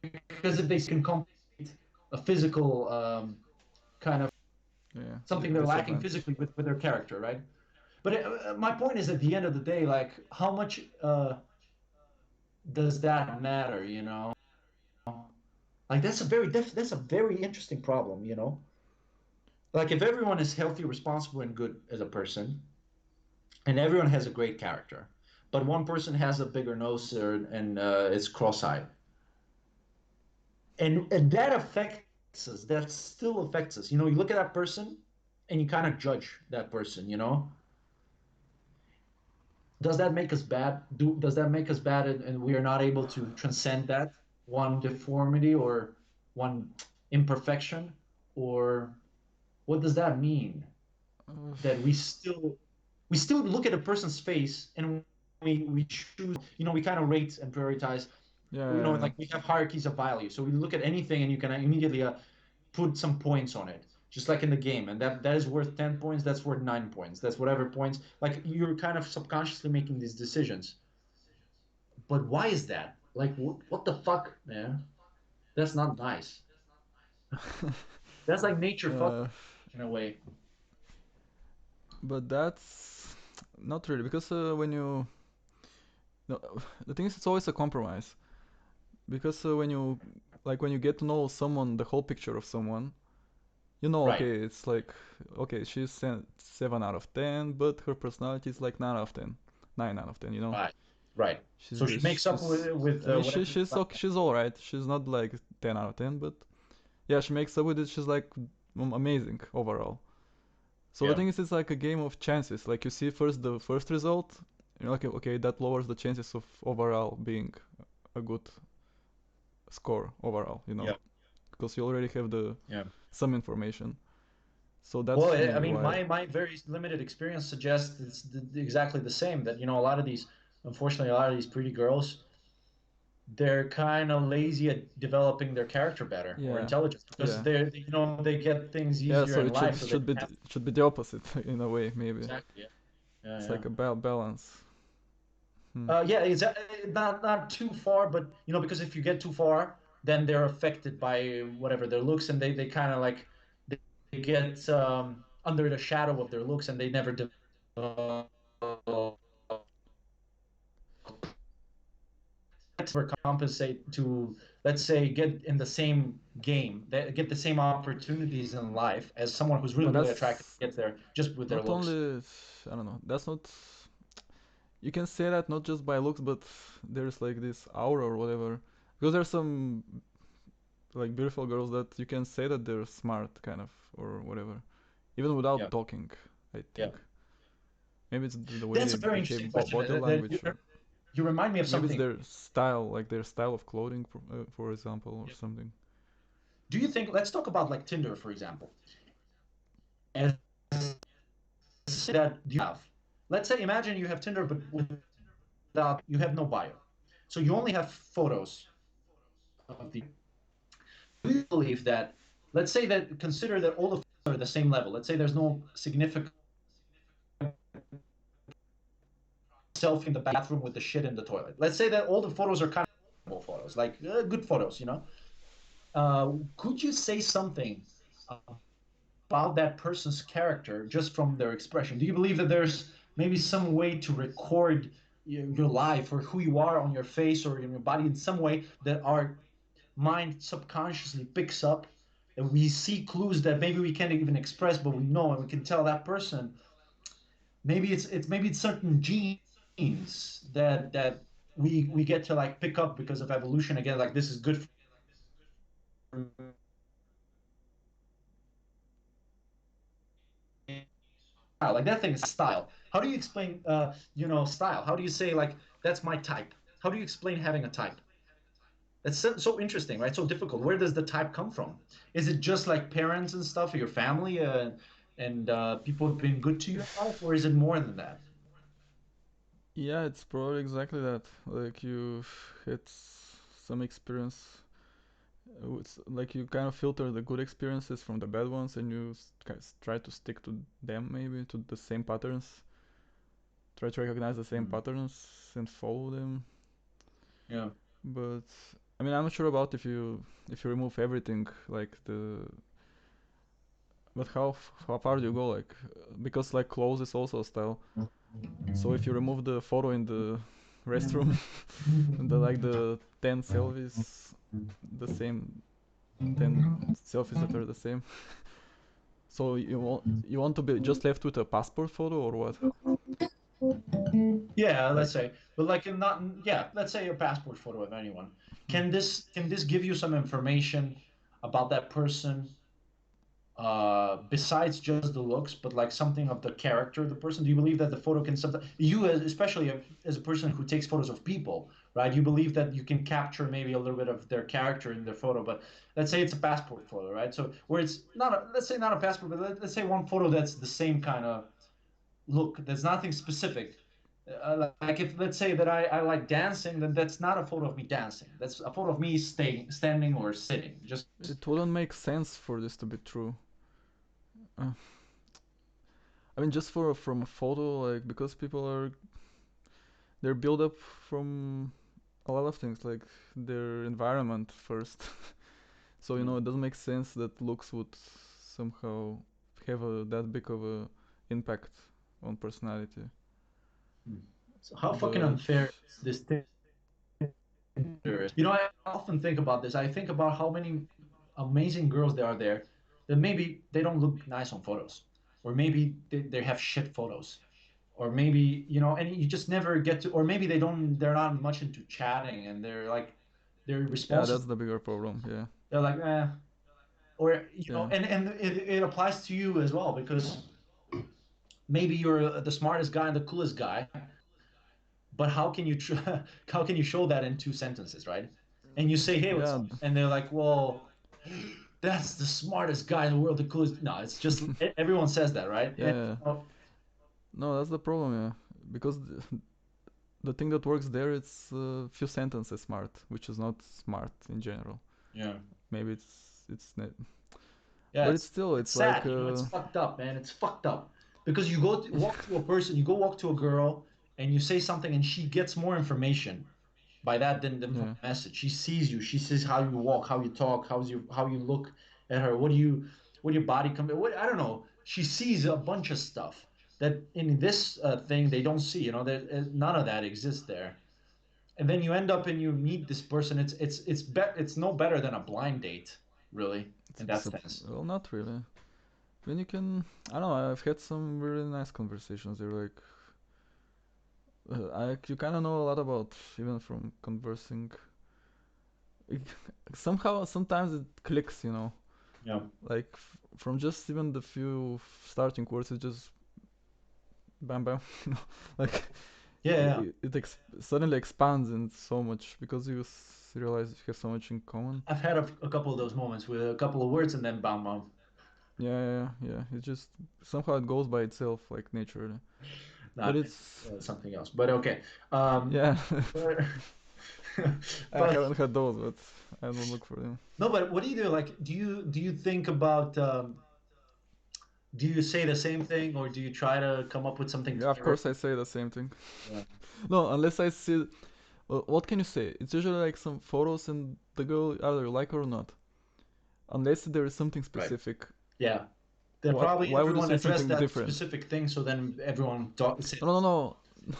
B: because if they can complete a physical kind of
A: Yeah,
B: something they're lacking
A: disadvantage.
B: physically with their character, right? But my point is, at the end of the day, like, how much does that matter? Like, that's a very interesting problem. Like, if everyone is healthy, responsible, and good as a person, and everyone has a great character, but one person has a bigger nose, and is cross-eyed, and that affects us. That still affects us. You look at that person, and you kind of judge that person. Does that make us bad? Does that make us bad, and we are not able to transcend that one deformity or one imperfection? Or what does that mean?
A: Uh,
B: That we still look at a person's face, and we choose, we kind of rate and prioritize,
A: yeah, yeah, yeah.
B: like we have hierarchies of value. So we look at anything, and you can immediately put some points on it, just like in the game, and that is worth 10 points, that's worth 9 points, that's whatever points. Like, you're kind of subconsciously making these decisions. But why is that? Like, what the fuck, man? That's not nice. That's like nature fuck
A: uh,
B: in a way.
A: but that's not really because when you no, the thing is it's always a compromise because when you get to know someone, the whole picture of someone,
B: Right,
A: okay, it's like, okay, she's 7 out of 10, but her personality is like 9 out of 10, 9 out of 10.
B: right, right.
A: She's
B: So she makes up
A: she's
B: with
A: I mean
B: whatever you
A: she's
B: like.
A: okay, she's all right. She's not like 10 out of 10, but yeah, she makes up with it. She's like amazing overall. So the
B: Yeah,
A: thing is, it's like a game of chances. Like you see first the first result, and you're like, okay, that lowers the chances of overall being a good score overall,
B: yeah,
A: because you already have the
B: yeah.
A: some information. So
B: Well,
A: that's
B: I
A: maybe
B: mean,
A: why.
B: my very limited experience suggests it's exactly the same. That, a lot of these, unfortunately, a lot of these pretty girls, they're kind of lazy at developing their character better or
A: Yeah,
B: intelligence, because
A: yeah,
B: they get things
A: yeah.
B: easier
A: So
B: in
A: it should
B: life, so they
A: should be
B: don't have to.
A: should be the opposite in a way maybe.
B: Exactly. Yeah. Yeah.
A: It's
B: Yeah.
A: like a balance. Hmm.
B: Yeah, it's not too far, but because if you get too far, then they're affected by whatever their looks, and they kind of like they get under the shadow of their looks, and they never develop overcompensate to, let's say, get in the same game, get the same opportunities in life as someone who's really
A: But
B: really attractive
A: that's
B: gets there just with their
A: not
B: looks.
A: only, I don't know. That's not. You can say that not just by looks, but there's like this aura or whatever. Because there's some like beautiful girls that you can say that they're smart, kind of, or whatever, even without
B: Yeah,
A: talking. I
B: yeah.
A: think maybe it's the way
B: That's
A: they
B: a very
A: behave,
B: interesting question.
A: body
B: That
A: language, or
B: you remind me of
A: maybe it's
B: something.
A: their style, like their style of clothing, for example, or something.
B: Do you think, let's talk about like Tinder, for example, as that you have. Let's say, imagine you have Tinder, but without, you have no bio. So you only have photos of the. Do you believe that, let's say that, consider that all the photos are the same level. Let's say there's no significant selfie in the bathroom with the shit in the toilet. Let's say that all the photos are kind of photos, like good photos. Could you say something about that person's character just from their expression? Do you believe that there's maybe some way to record your life or who you are on your face or in your body in some way that our mind subconsciously picks up, and we see clues that maybe we can't even express, but we know, and we can tell that person, maybe it's certain genes that we get to like pick up because of evolution again, like this is good for style. Like that thing is style. How do you explain style? How do you say like that's my type? How do you explain having a type? That's so interesting, right? So difficult. Where does the type come from? Is it just like parents and stuff, or your family, and people have been good to you in life, or is it more than that?
A: Yeah, it's probably exactly that. Like you had some experience. It's like you kind of filter the good experiences from the bad ones, and you try to stick to them, maybe to the same patterns. Try to recognize the same
B: Hmm.
A: patterns and follow them.
B: Yeah.
A: But I mean, I'm not sure about if you remove everything, like the. But how far do you go? Like, because like clothes is also a style. So if you remove the photo in the restroom, and the 10 selfies, the same 10 selfies that are the same. So you want to be just left with a passport photo or what?
B: Yeah, let's
A: Like
B: say, but like in not, yeah, let's say a passport photo of anyone. Can this give you some information about that person, besides just the looks, but like something of the character of the person? Do you believe that the photo can something you especially as a person who takes photos of people, right? You believe that you can capture maybe a little bit of their character in their photo, but let's say it's a passport photo, right? So where it's not a, let's say not a passport, but let's say one photo that's the same kind of look. There's nothing specific. Like if let's say that I like dancing, then that's not a photo of me dancing. That's a photo of me staying, standing, or sitting. Just
A: it wouldn't make sense for this to be true. Uh, I mean, just from a photo, like because people they're built up from a lot of things, like their environment first. So it doesn't make sense that looks would somehow have that big of a impact on personality.
B: so how fucking
A: But
B: unfair is this thing? I often think about this. I think about how many amazing girls there are there that maybe they don't look nice on photos, or maybe they have shit photos, or maybe and you just never get to, or maybe they're not much into chatting, and they're
A: yeah,
B: responsive.
A: that's the bigger problem. Yeah,
B: They're like, or
A: yeah,
B: and it applies to you as well, because maybe you're the smartest guy and the coolest guy, but how can you how can you show that in 2 sentences, right? And you say, hey, what's
A: yeah,
B: up? And they're like, well, that's the smartest guy in the world, the coolest. No, it's just everyone says that, right?
A: yeah,
B: And
A: yeah. No, that's the problem. Yeah, because the thing that works there it's few sentences smart, which is not smart in general.
B: yeah,
A: Maybe it's net,
B: yeah,
A: but it's still
B: it's
A: it's like
B: sad, it's fucked up, man. It's fucked up because you walk to a person, you go walk to a girl, and you say something, and she gets more information by that than from
A: yeah.
B: a message. She sees you. She sees how you walk, how you talk, how you look at her. What your body come. What I don't know. She sees a bunch of stuff that in this thing they don't see. None of that exists there. And then you end up and you meet this person. It's no better than a blind date, really, in that sense.
A: Well, not really. When you can, I don't know. I've had some really nice conversations. They're like, you kind of know a lot about even from conversing. It, somehow, sometimes it clicks.
B: Yeah.
A: Like from just even the few starting words, it just bam bam. Like
B: Yeah, yeah.
A: suddenly expands in so much because you realize you have so much in common.
B: I've had a couple of those moments with a couple of words and then bam, bam.
A: Yeah, yeah, yeah. It just somehow it goes by itself, like naturally. But
B: Not
A: it's
B: something else. But okay. Um,
A: yeah.
B: but,
A: I
B: but
A: haven't had those, but I don't look for them.
B: no, but what do you do? Like, do you think about do you say the same thing, or do you try to come up with something
A: Yeah, of
B: clever?
A: course I say the same thing.
B: Yeah.
A: No, unless I see. Well, what can you say? It's usually like some photos and the girl either you like her or not. Unless there is something
B: Right.
A: specific.
B: Yeah. Then probably
A: Why would you
B: everyone
A: say
B: addressed
A: something
B: that
A: different?
B: specific thing, so then everyone talk, says,
A: No, no, no,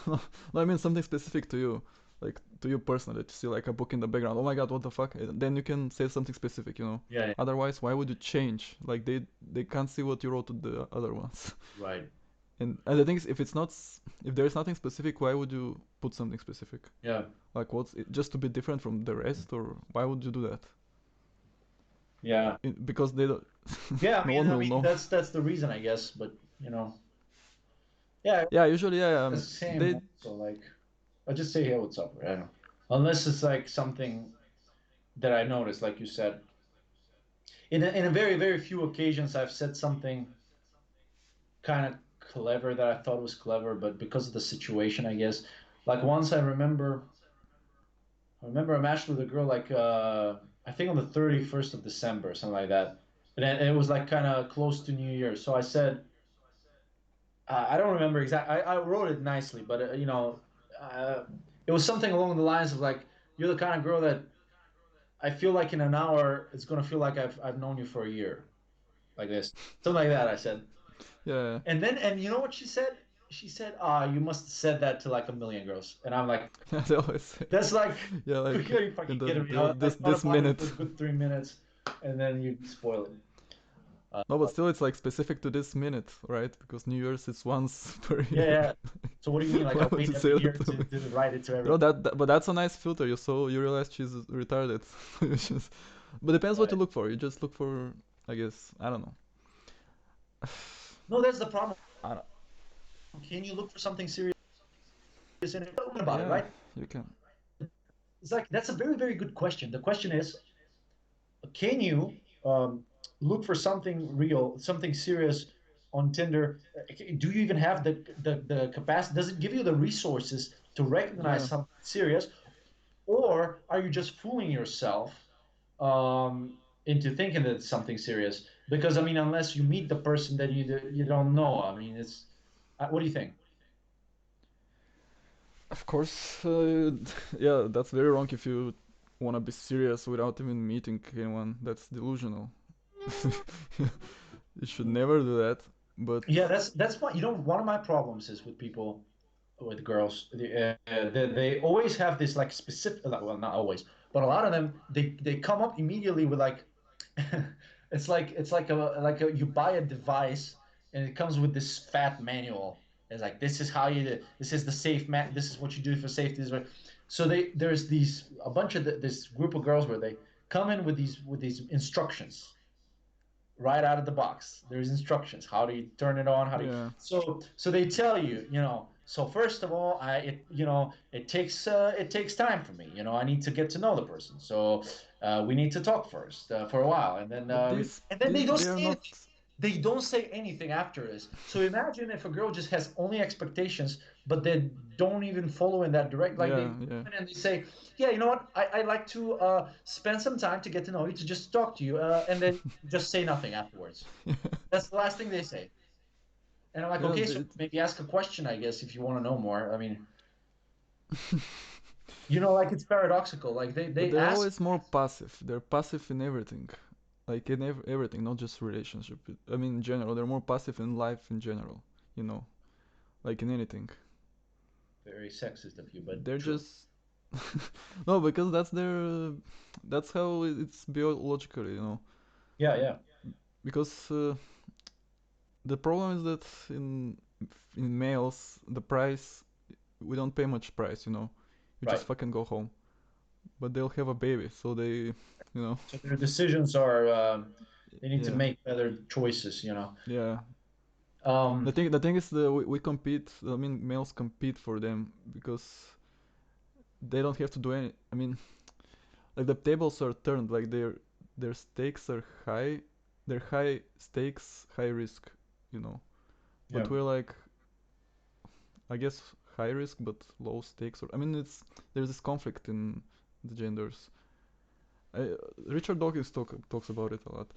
A: no. No, I mean something specific to you, like to you personally. That you see like a book in the background. Oh my God, what the fuck? Then you can say something specific.
B: yeah,
A: Otherwise, why would you change? Like they can't see what you wrote to the other ones.
B: right.
A: And the thing is, if there is nothing specific, why would you put something specific?
B: Yeah.
A: Like, what's it, just to be different from the rest, or why would you do that?
B: Yeah.
A: Because they don't,
B: Yeah,
A: no one
B: I
A: will
B: mean
A: know.
B: that's the reason, I guess, but you know. Yeah,
A: Yeah, usually, yeah,
B: it's the same
A: they,
B: also, like I just say, hey, what's up? I don't know. Unless it's like something that I noticed, like you said. In a very, very few occasions I've said something kind of clever that I thought was clever, but because of the situation, I guess. Like once I remember I matched with a girl like I think on the 31st of December, something like that. And then it was like kind of close to New Year. So I said, I don't remember exactly. I wrote it nicely, but uh, it was something along the lines of like, you're the kind of girl that I feel like in an hour it's gonna feel like I've known you for a year, like this, something like that. I said,
A: yeah,
B: and you know what she said? She said, "Ah, you must have said that to like a million girls." And I'm like,
A: they always say,
B: "That's like,
A: yeah,
B: are
A: like
B: you
A: in
B: fucking kidding me?" I
A: this
B: thought
A: this
B: about it
A: minute.
B: for a good 3 minutes, and then you spoil it.
A: No, but still, it's like specific to this minute, right? Because New Year's is once per
B: Yeah,
A: year.
B: yeah. So what do you mean? Like
A: Why
B: I
A: would
B: wait
A: you say
B: every
A: that
B: year
A: to me?
B: to write it to
A: No,
B: everyone.
A: but that's a nice filter. You realize she's retarded. You just- but depends what
B: Right.
A: you look for. You just look for, I guess, I don't know.
B: No, that's the problem.
A: I don't,
B: Can you look for something serious in it? Tell me about it,
A: yeah,
B: right?
A: you can.
B: It's like that's a very, very good question. The question is, can you look for something real, something serious on Tinder? Do you even have the capacity? Does it give you the resources to recognize
A: Yeah,
B: something serious, or are you just fooling yourself into thinking that it's something serious? Because I mean, unless you meet the person that you don't know, I mean, it's what do you think?
A: of course. Yeah, that's very wrong if you wanna be serious without even meeting anyone. That's delusional. You should never do that. But
B: Yeah, that's what one of my problems is with people, with girls. They always have this like specific, like, well, not always, but a lot of them they come up immediately with like it's like you buy a device and it comes with this fat manual. It's like this is how you do, this is the safe man, this is what you do for safety. So there's these a bunch of this group of girls where they come in with these instructions right out of the box. There's instructions. How do you turn it on? How do you...
A: yeah,
B: So they tell you, so first of all, it takes time for me. I need to get to know the person. So we need to talk first for a while, and then
A: but
B: they
A: these
B: don't
A: they
B: say
A: are not.
B: anything. They don't say anything after this. So imagine if a girl just has only expectations, but they don't even follow in that direct. Like they
A: Yeah,
B: come
A: yeah.
B: in and they say, "Yeah, you know what? I like to spend some time to get to know you, to just talk to you," and then just say nothing afterwards. That's the last thing they say. And I'm like,
A: Yeah,
B: okay, so maybe ask a question, I guess, if you want to know more. I mean, like it's paradoxical. Like they
A: but
B: they
A: they're
B: ask.
A: always more passive. They're passive in everything, like in everything, not just relationship. I mean, in general, they're more passive in life in general. You know, like in anything.
B: Very sexist of you, but
A: They're
B: true.
A: just no, because that's how it's biologically.
B: Yeah, yeah.
A: Because the problem is that in males, the price we don't pay much price. You just
B: Right.
A: fucking go home. But they'll have a baby, so you know,
B: So their decisions are they need to
A: yeah,
B: make better choices.
A: yeah. The
B: Um,
A: thing, the thing is, we compete. I mean, males compete for them because they don't have to do any. I mean, like the tables are turned. Like their stakes are high. They're high stakes, high risk. You know,
B: yeah.
A: but we're like, I guess, high risk but low stakes. Or I mean, there's this conflict in the genders. Richard Dawkins talks about it a lot.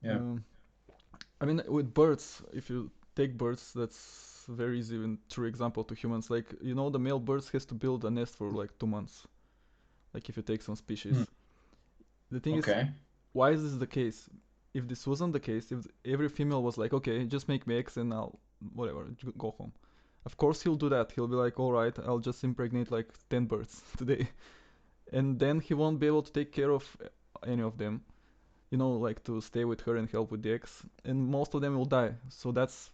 B: Yeah.
A: Um, I mean, with birds, if you take birds, that's very easy and true example to humans. Like, the male birds has to build a nest for like 2 months. Like, if you take some
B: Hmm.
A: species. The thing is,
B: Okay.
A: why is this the case? If this wasn't the case, if every female was like, okay, just make me eggs and I'll, whatever, go home. Of course he'll do that. He'll be like, alright, I'll just impregnate like 10 birds today. And then he won't be able to take care of any of them. Like to stay with her and help with the eggs. And most of them will die. So that's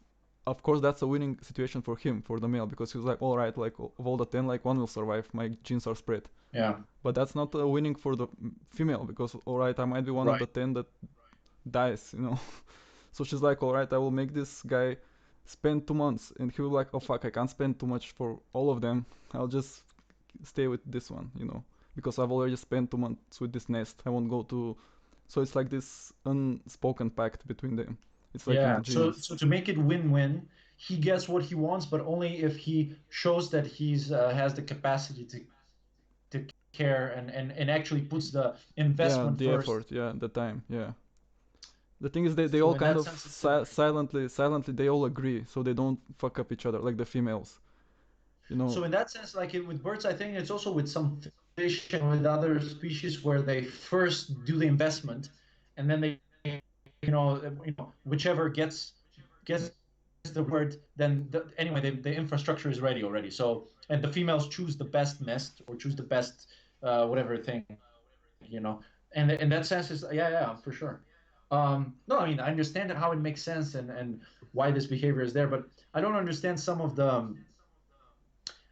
A: of course that's a winning situation for him, for the male, because he's like, all right, like of all the 10, like one will survive, my genes are spread.
B: Yeah.
A: But that's not winning for the female, because all right, I might be one of the
B: Right.
A: 10 that dies, you know. So she's like, all right, I will make this guy spend 2 months, and he will like, oh fuck, I can't spend too much for all of them. I'll just stay with this one, you know, because I've already spent 2 months with this nest. I won't go to. So it's like this unspoken pact between them. It's like kind
B: Yeah.
A: of
B: So
A: genius.
B: so to make it win-win, he gets what he wants, but only if he shows that he's has the capacity to care and actually puts the
A: Yeah,
B: investment
A: the
B: first.
A: effort, yeah, the time, yeah. The thing is, they
B: So
A: all
B: in
A: kind
B: that
A: of
B: sense, it's a
A: silently, they all agree, so they don't fuck up each other like the females, you know.
B: so in that sense, like with birds, I think it's also with some fish and with other species where they first do the investment, and then they, whichever gets the word, then anyway, the infrastructure is ready already. So and the females choose the best nest or choose the best whatever thing, you know. And in that sense, is yeah, for sure. No, I mean I understand how it makes sense and why this behavior is there, but I don't understand some of the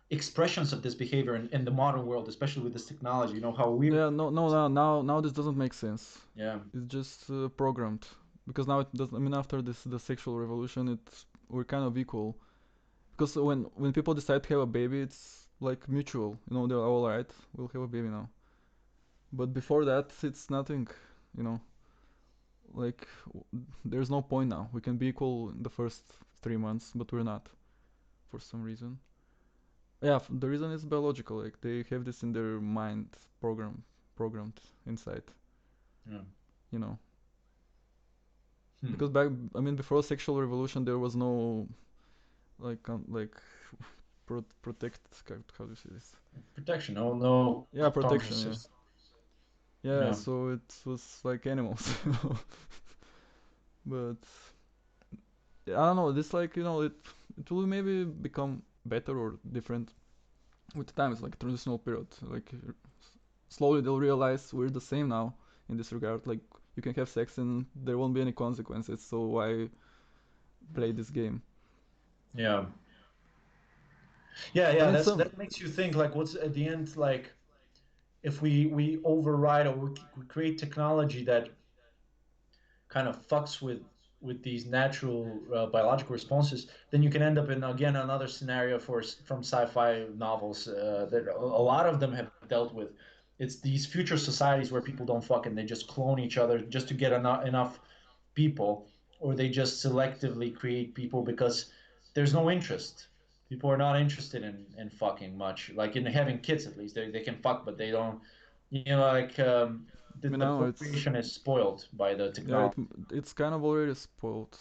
B: expressions of this behavior in the modern world, especially with this technology. You know how we,
A: Yeah, now this doesn't make sense.
B: yeah,
A: It's just programmed, because now it doesn't. I mean, after this the sexual revolution, it's we're kind of equal. Because when people decide to have a baby, it's like mutual. You know, they're all right. We'll have a baby now. But before that, it's nothing. You know, like there's no point now. We can be equal in the first 3 months, but we're not for some reason. Yeah, the reason is biological. Like they have this in their mind, programmed inside.
B: yeah.
A: You know, because
B: Hmm.
A: back, I mean, before sexual revolution, there was no like protect. How do you say this?
B: Protection. No, no
A: Yeah, protection. Yeah,
B: contraception.
A: yeah.
B: Yeah,
A: So it was like animals, you know. But yeah, I don't know. This like it will maybe become better or different with time. It's like a transitional period. Like slowly they'll realize we're the same now in this regard. Like you can have sex and there won't be any consequences. So why play this game?
B: yeah, yeah,
A: I
B: yeah.
A: mean,
B: That's
A: some
B: that makes you think like what's at the end like if we override or we create technology that kind of fucks with these natural biological responses, then you can end up in again another scenario from sci-fi novels that a lot of them have dealt with. It's these future societies where people don't fuck and they just clone each other just to get enough people, or they just selectively create people because there's no interest. People are not interested in fucking much, like in having kids at least. They can fuck, but they don't, like
A: I mean,
B: the
A: I don't know. It's
B: procreation is spoiled by the
A: yeah,
B: technology.
A: it's kind of already spoiled,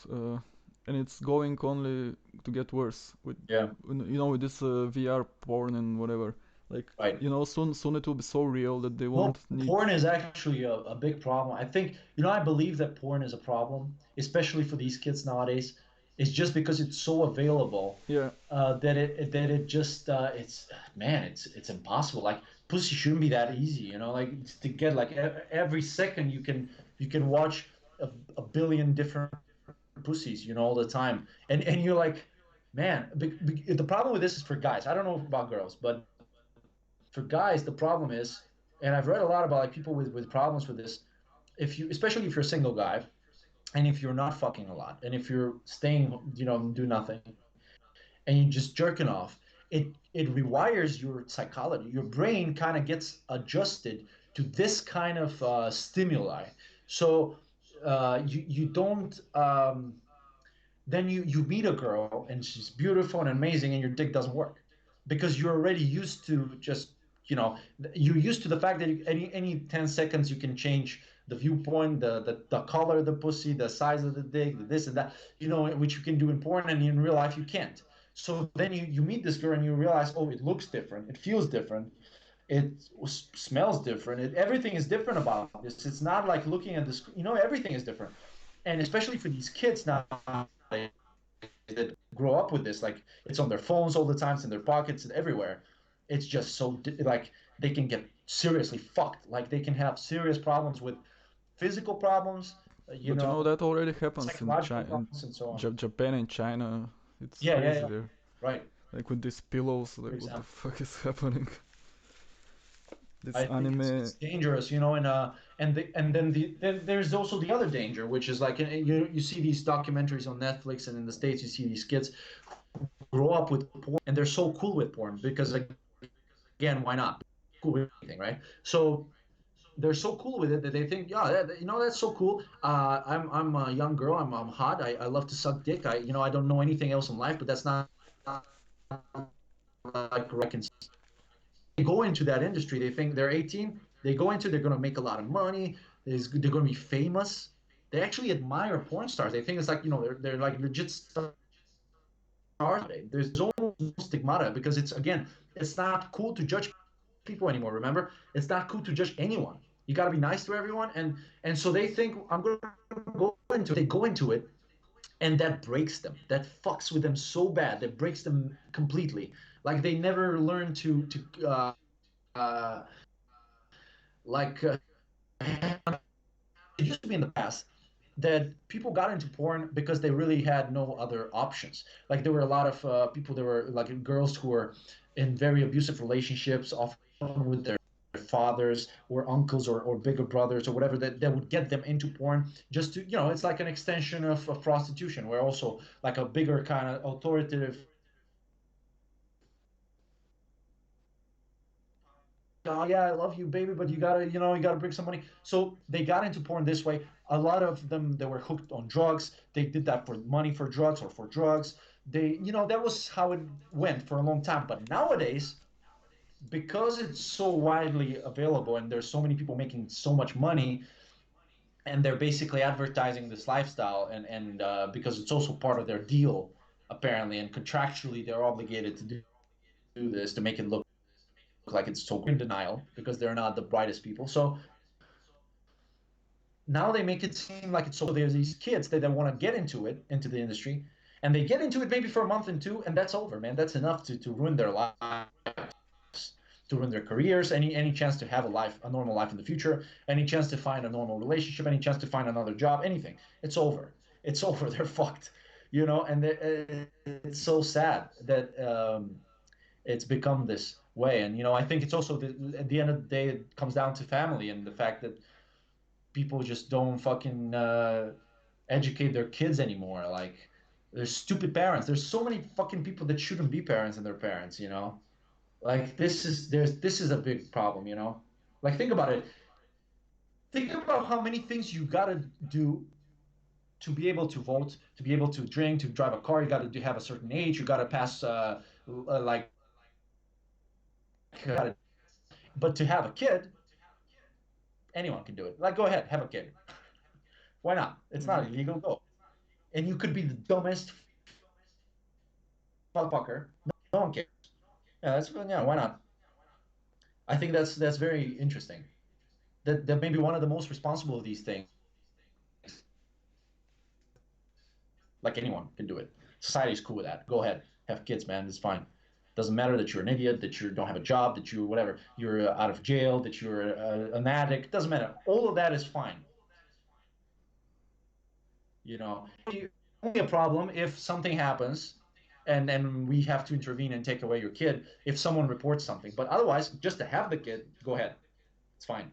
A: and it's going only to get worse with
B: Yeah,
A: with this VR porn and whatever. Like
B: right.
A: soon it will be so real that they
B: No,
A: won't need.
B: porn is actually a big problem. I think, I believe that porn is a problem, especially for these kids nowadays. It's just because it's so available
A: Yeah,
B: that it just it's man, it's impossible. Like pussy shouldn't be that easy, like to get like every second you can watch a billion different pussies, all the time, and you're like, man, the problem with this is for guys. I don't know about girls, but for guys, the problem is, and I've read a lot about like people with problems with this. If you, especially if you're a single guy, and if you're not fucking a lot, and if you're staying, do nothing, and you're just jerking off, it rewires your psychology. Your brain kind of gets adjusted to this kind of stimuli. So you don't. Then you meet a girl and she's beautiful and amazing and your dick doesn't work because you're already used to just you know you're used to the fact that any 10 seconds you can change the viewpoint, the color of the pussy, the size of the dick, this and that, which you can do in porn, and in real life you can't. So then you meet this girl and you realize, oh, it looks different, it feels different, it smells different, everything is different about this. It's not like looking at this, everything is different. And especially for these kids now that grow up with this, like it's on their phones all the time, it's in their pockets and everywhere. It's just so like they can get seriously fucked. Like they can have serious problems with physical problems,
A: but that already happens in
B: psychological
A: China,
B: problems, and so on.
A: Japan and China. It's
B: Yeah, yeah,
A: crazy
B: yeah.
A: there.
B: Right.
A: Like with these pillows,
B: For
A: like what the
B: example.
A: fuck is happening? This
B: I think it's
A: anime.
B: dangerous, and then there's also the other danger, which is like you see these documentaries on Netflix, and in the States you see these kids grow up with porn, and they're so cool with porn because again, why not? Cool with anything, right? So they're so cool with it that they think, yeah, that's so cool. I'm a young girl. I'm hot. I love to suck dick. I don't know anything else in life, but that's not like I can they go into that industry. They think they're 18. They go into, they're going to make a lot of money. They're going to be famous. They actually admire porn stars. They think it's like, they're like legit stars. There's almost no stigmata because it's not cool to judge people anymore. Remember, it's not cool to judge anyone. You got to be nice to everyone. And so they think I'm going to go into it. They go into it, and that breaks them. That fucks with them so bad. That breaks them completely. Like they never learn to uh, like it used to be in the past that people got into porn because they really had no other options. Like there were a lot of people, there were like girls who were in very abusive relationships, often with their fathers or uncles or bigger brothers or whatever, that would get them into porn just to, it's like an extension of prostitution, where also like a bigger kind of authoritative, oh yeah, I love you, baby, but you gotta bring some money. So they got into porn this way. A lot of them, they were hooked on drugs. They did that for money for drugs or for drugs. That was how it went for a long time. But nowadays, because it's so widely available and there's so many people making so much money, and they're basically advertising this lifestyle, and because it's also part of their deal apparently, and contractually they're obligated to do this to make it look like it's so in denial because they're not the brightest people. So now they make it seem like it's so there's these kids that want to get into the industry, and they get into it maybe for a month and two, and that's over, man. That's enough to ruin their lives, to ruin their careers, any chance to have a normal life in the future, any chance to find a normal relationship, any chance to find another job, anything. It's over. It's over. They're fucked, and it's so sad that it's become this way. And I think it's also at the end of the day, it comes down to family and the fact that people just don't fucking educate their kids anymore. Like, there's stupid parents. There's so many fucking people that shouldn't be parents and their parents. Like this is a big problem. Like think about it. Think about how many things you gotta do to be able to vote, to be able to drink, to drive a car. You gotta have a certain age. You gotta pass like, but to have a kid, anyone can do it. Like, go ahead, have a kid. Why not? It's
A: Yeah.
B: not illegal. Go. And you could be the dumbest motherfucker. No one cares. Yeah. Why not? I think that's very interesting. That maybe one of the most responsible of these things, like anyone can do it. Society's cool with that. Go ahead, have kids, man. It's fine. Doesn't matter that you're an idiot, that you don't have a job, that you whatever, you're out of jail, that you're an addict. Doesn't matter. All of that is fine. Only a problem if something happens, and we have to intervene and take away your kid if someone reports something. But otherwise, just to have the kid, go ahead. It's fine.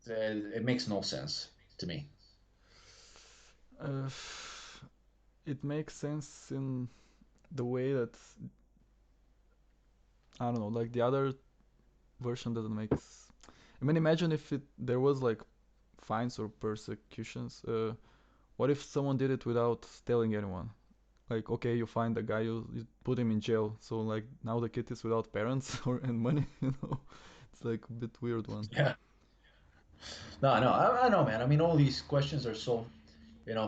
B: It makes no sense to me.
A: Uh, it makes sense in the way that I don't know, like the other version doesn't make. I mean, imagine if there was like fines or persecutions. What if someone did it without telling anyone? Like, okay, you find the guy, you put him in jail. So like now the kid is without parents or and money. It's like a bit weird one.
B: Yeah. No, I know, man. I mean, all these questions are so,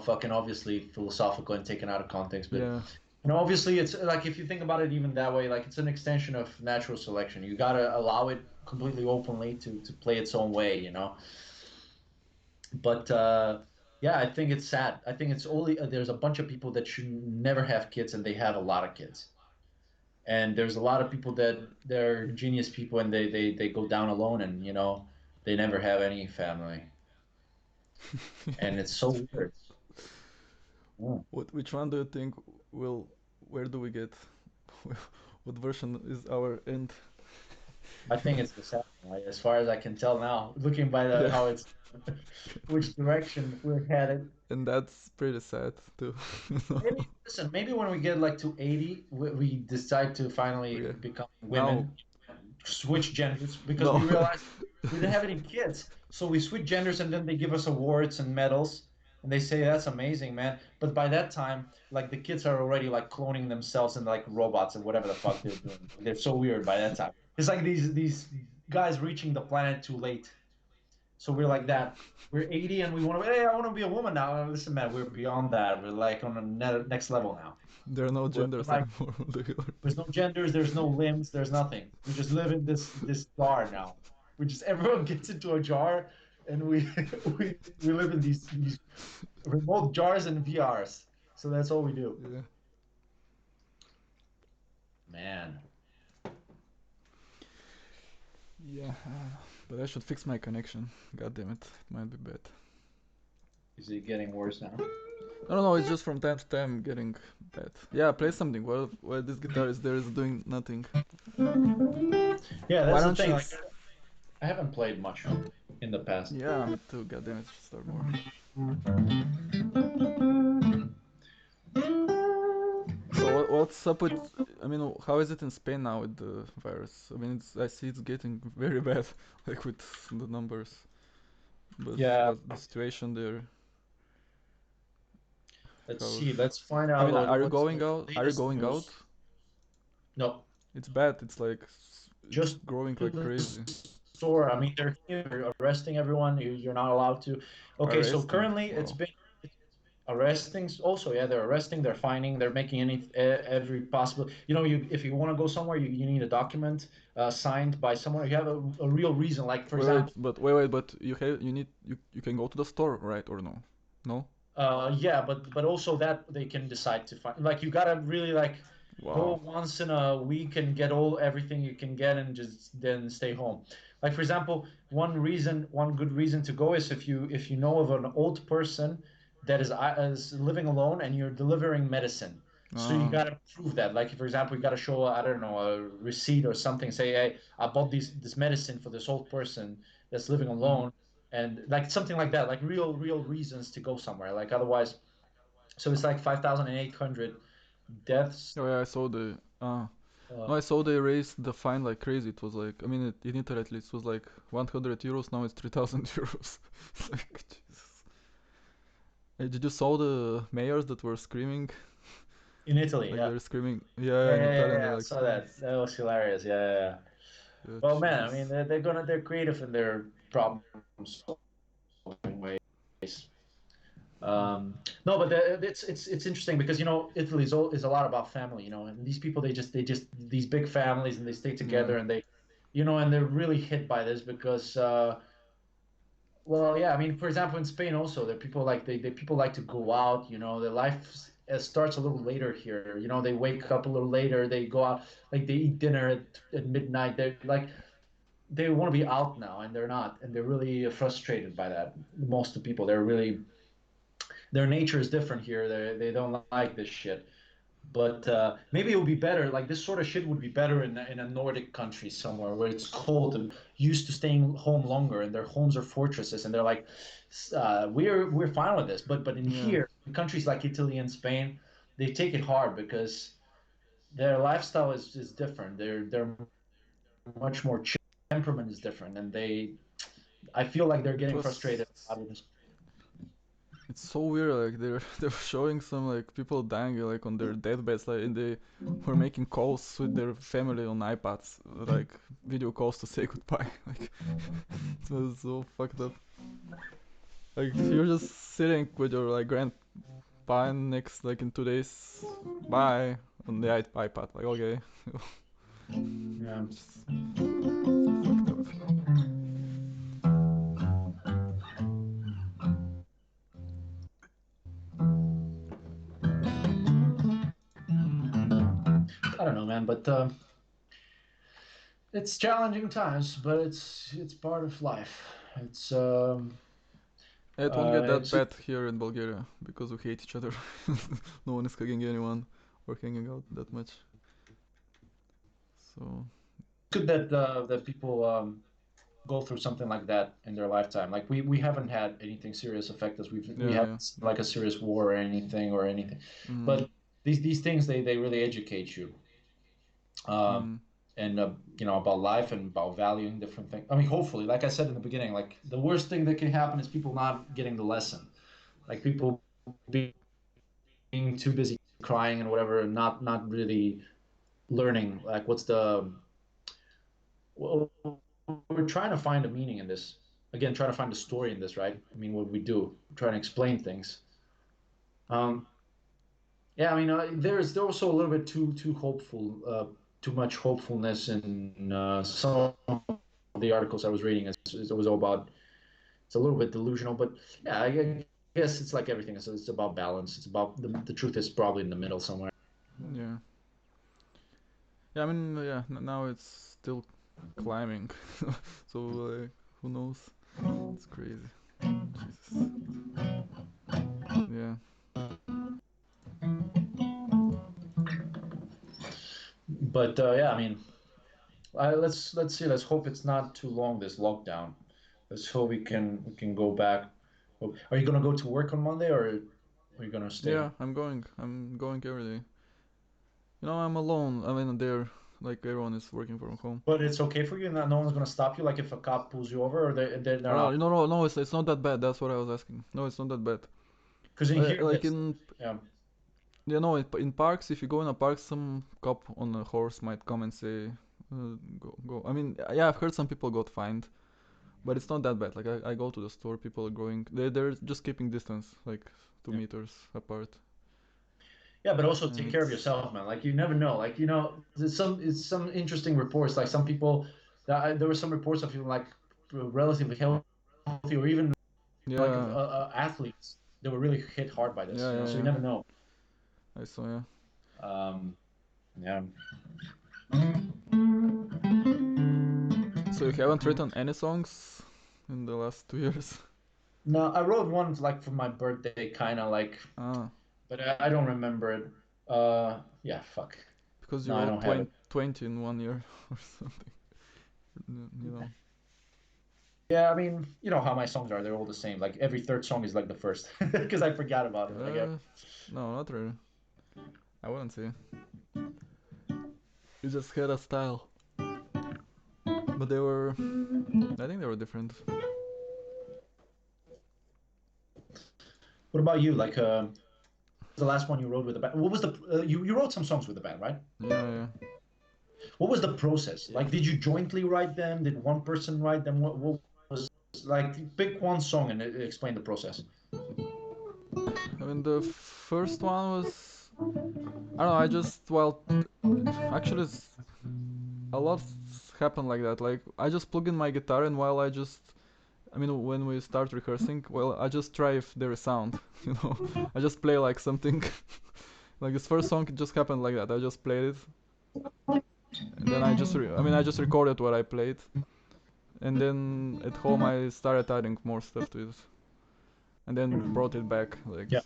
B: fucking obviously philosophical and taken out of context. But
A: Yeah.
B: obviously, it's like if you think about it even that way, like it's an extension of natural selection. You gotta allow it completely openly to play its own way. But yeah, I think it's sad. I think it's only there's a bunch of people that should never have kids, and they have a lot of kids. And there's a lot of people that they're genius people, and they go down alone, and they never have any family,
A: Yeah,
B: and it's
A: it's
B: so weird. Mm.
A: Which one do you think will? Where do we get? What version is our end?
B: I think it's the second, right? As far as I can tell now, looking by the
A: Yeah,
B: how it's which direction we're headed.
A: and that's pretty sad too. You know?
B: Maybe listen, maybe when we get like to 80, we decide to finally
A: Yeah.
B: become
A: Now,
B: women, switch genders because we
A: no.
B: realize we didn't have any kids. So we switch genders and then they give us awards and medals and they say that's amazing, man. But by that time, like the kids are already like cloning themselves into like robots and whatever the fuck they're doing. They're so weird by that time. It's like these guys reaching the planet too late. So we're like that. We're 80 and we want to, hey, I want to be a woman now. Listen, man, we're beyond that. We're like on the next level now.
A: There are no
B: We're
A: genders
B: like,
A: anymore.
B: there's no genders, there's no limbs, there's nothing. We just live in this jar now. We just everyone gets into a jar, and we we live in these remote jars and VRs. So that's all we do.
A: Yeah.
B: Man,
A: Yeah. But I should fix my connection. God damn it. It might be bad.
B: is it getting worse now?
A: No, no, no. It's just from time to time getting bad. Yeah, play something. While this guitar is there is doing nothing.
B: Yeah,
A: Why
B: that's the
A: don't
B: thing.
A: you?
B: Like, I haven't played much in the past.
A: Yeah, me too. God damn it. Should start more. So what's up with? I mean, how is it in Spain now with the virus? I mean, I see it's getting very bad, like with the numbers. But
B: Yeah,
A: what's the situation there?
B: let's
A: How?
B: see. Let's find
A: I
B: out
A: mean, are you
B: what's
A: going
B: the
A: out? Are you
B: latest
A: going out?
B: news. No,
A: It's bad. It's like it's
B: just
A: growing
B: to
A: like
B: the
A: crazy.
B: store. I mean, they're here arresting everyone. You're not allowed to. Okay, so
A: Arresting.
B: currently
A: Wow.
B: it's arresting. Also, yeah, they're arresting, they're fining, they're making every possible. You know, you if you want to go somewhere, you need a document signed by someone. You have a real reason. Like for example,
A: Wait, but you can go to the store, right? Or no? No?
B: yeah, but also that they can decide to find. Like you gotta really like go
A: Wow.
B: once in a week and get all everything you can get and just then stay home. Like for example, one good reason to go is if you know of an old person that is living alone and you're delivering medicine. So you
A: Ah.
B: gotta prove that. Like for example, you gotta show I don't know a receipt or something. Say, hey, I bought this medicine for this old person that's living
A: Mm.
B: alone and like something like that, like real reasons to go somewhere. Like otherwise, so it's like 5,800 deaths.
A: Oh yeah, I saw the.
B: Uh,
A: No, I saw they raised the fine like crazy. It was like, I mean, in Italy at least, it was like 100 euros. Now it's 3,000 euros. It's like, Jesus. Hey, did you saw the mayors that were screaming?
B: in Italy,
A: Like
B: yeah.
A: they're screaming, yeah,
B: Yeah,
A: in
B: yeah, yeah,
A: Italian, they're
B: yeah. I
A: like,
B: saw that. That was hilarious. Yeah, yeah, yeah.
A: yeah,
B: Well, man, I mean,
A: Jesus.
B: they're creative in their problem solving ways. No, but it's interesting because you know Italy is a lot about family, you know, and these people they just these big families and they stay
A: Yeah.
B: together and they, you know, and they're really hit by this because well, yeah, I mean, for example, in Spain also, there people like they people like to go out. You know, their life starts a little later here. You know, they wake up a little later. They go out, like they eat dinner at midnight. They're like they want to be out now, and they're not, and they're really frustrated by that. Most of the people, they're really their nature is different here. They don't like this shit. But maybe it would be better. Like this sort of shit would be better in a Nordic country somewhere where it's cold and used to staying home longer, and their homes are fortresses, and they're like, we're fine with this. But in
A: Yeah.
B: here, in countries like Italy and Spain, they take it hard because their lifestyle is different. They're much more chill. Temperament is different, and I feel like they're
A: It
B: getting
A: was.
B: frustrated out of this.
A: It's so weird. Like they were showing some like people dying like on their deathbeds, like and they were making calls with their family on iPads, like video calls to say goodbye. Like it was so fucked up. Like you're just sitting with your like grandpa next like in 2 days, bye on the iPad. Like okay,
B: Yeah.
A: just fucked up.
B: I don't know, man, but it's challenging times, but it's part of life. It's
A: It won't get that
B: It's
A: bad here in Bulgaria because we hate each other. No one is hugging anyone or hanging out that much. So
B: good that that people go through something like that in their lifetime. Like we haven't had anything serious affect us. We
A: yeah, yeah.
B: haven't seen like a serious war or anything.
A: Mm,
B: But these things they really educate you. Um,
A: mm,
B: and about life and about valuing different things. I mean, hopefully, like I said in the beginning, like the worst thing that can happen is people not getting the lesson, like people being too busy crying and whatever, and not really learning. Like, what's the well, we're trying to find a meaning in this. Again, trying to find a story in this, right? I mean, what we do, trying to explain things. Um, yeah, I mean, there's also a little bit too hopeful, too much hopefulness in some of the articles I was reading. It was all about. It's a little bit delusional, but yeah, I guess it's like everything. It's about balance. It's about the truth is probably in the middle somewhere.
A: yeah. Yeah, I mean, yeah, now it's still climbing. So, who knows? It's crazy. Jesus. Yeah.
B: But yeah, I mean, let's see. Let's hope it's not too long, this lockdown. Let's hope we can go back. Are you gonna go to work on Monday, or are you gonna stay
A: Yeah,
B: home?
A: I'm going. I'm going every day. You know, I'm alone. I mean, there, like everyone is working from home.
B: But it's okay for you, and no one's gonna stop you. Like if a cop pulls you over, or they're
A: Oh,
B: not.
A: no, no, no, it's not that bad. That's what I was asking. No, it's not that bad.
B: Because in here,
A: Like
B: that's
A: in,
B: yeah.
A: you know, in parks, if you go in a park, some cop on a horse might come and say, go, go. I mean, yeah, I've heard some people got fined, but it's not that bad. Like I go to the store, people are going, they're just keeping distance, like two
B: Yeah.
A: meters apart,
B: Yeah, but also take
A: and
B: care of yourself, man. Like you never know. Like there's some interesting reports. Like some people, there were some reports of people like relatively healthy, or even like
A: yeah,
B: athletes that were really hit hard by this.
A: yeah, yeah,
B: So you
A: yeah.
B: never know.
A: I saw, yeah.
B: Um, yeah.
A: So you haven't written any songs in the last 2 years?
B: No, I wrote one like for my birthday, kind of like,
A: Ah,
B: but I don't remember it. Yeah, fuck.
A: because you
B: No, I
A: wrote
B: don't have it.
A: 20 in 1 year or something. You know.
B: Yeah, I mean, you know how my songs are. They're all the same. Like every third song is like the first because I forgot about it. Like,
A: Uh, no, not really. I wouldn't say. You just had a style, but they were. I think they were different.
B: what about you? Like, the last one you wrote with the band. What was the you wrote some songs with the band, right?
A: Yeah, yeah.
B: What was the process? Like, did you jointly write them? Did one person write them? What was like pick one song and explain the process.
A: I mean, the first one was. I don't know. I just well, actually, a lot happened like that. Like I just plug in my guitar, and while I mean, when we start rehearsing, well, I just try if there is sound. You know, I just play like something. Like this first song, it just happened like that. I just played it, and then I mean, I just recorded what I played, and then at home I started adding more stuff to it, and then brought it back. Like,
B: Yeah.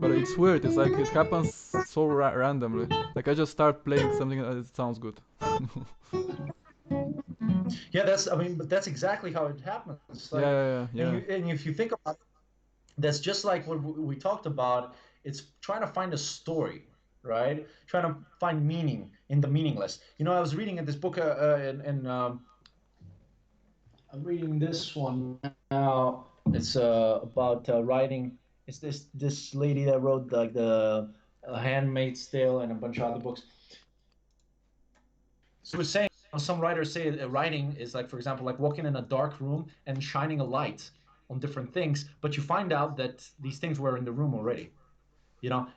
A: but it's weird. It's like it happens so randomly. Like I just start playing something and it sounds good.
B: Yeah, that's I mean, but that's exactly how it happens.
A: Yeah,
B: Like,
A: yeah, yeah, yeah.
B: and if you think about it, that's just like what we talked about. It's trying to find a story, right? Trying to find meaning in the meaningless. I was reading in this book, and I'm reading this one now. It's about writing. It's this lady that wrote like the Handmaid's Tale and a bunch of other books. So we're saying some writers say writing is like, for example, like walking in a dark room and shining a light on different things, but you find out that these things were in the room already.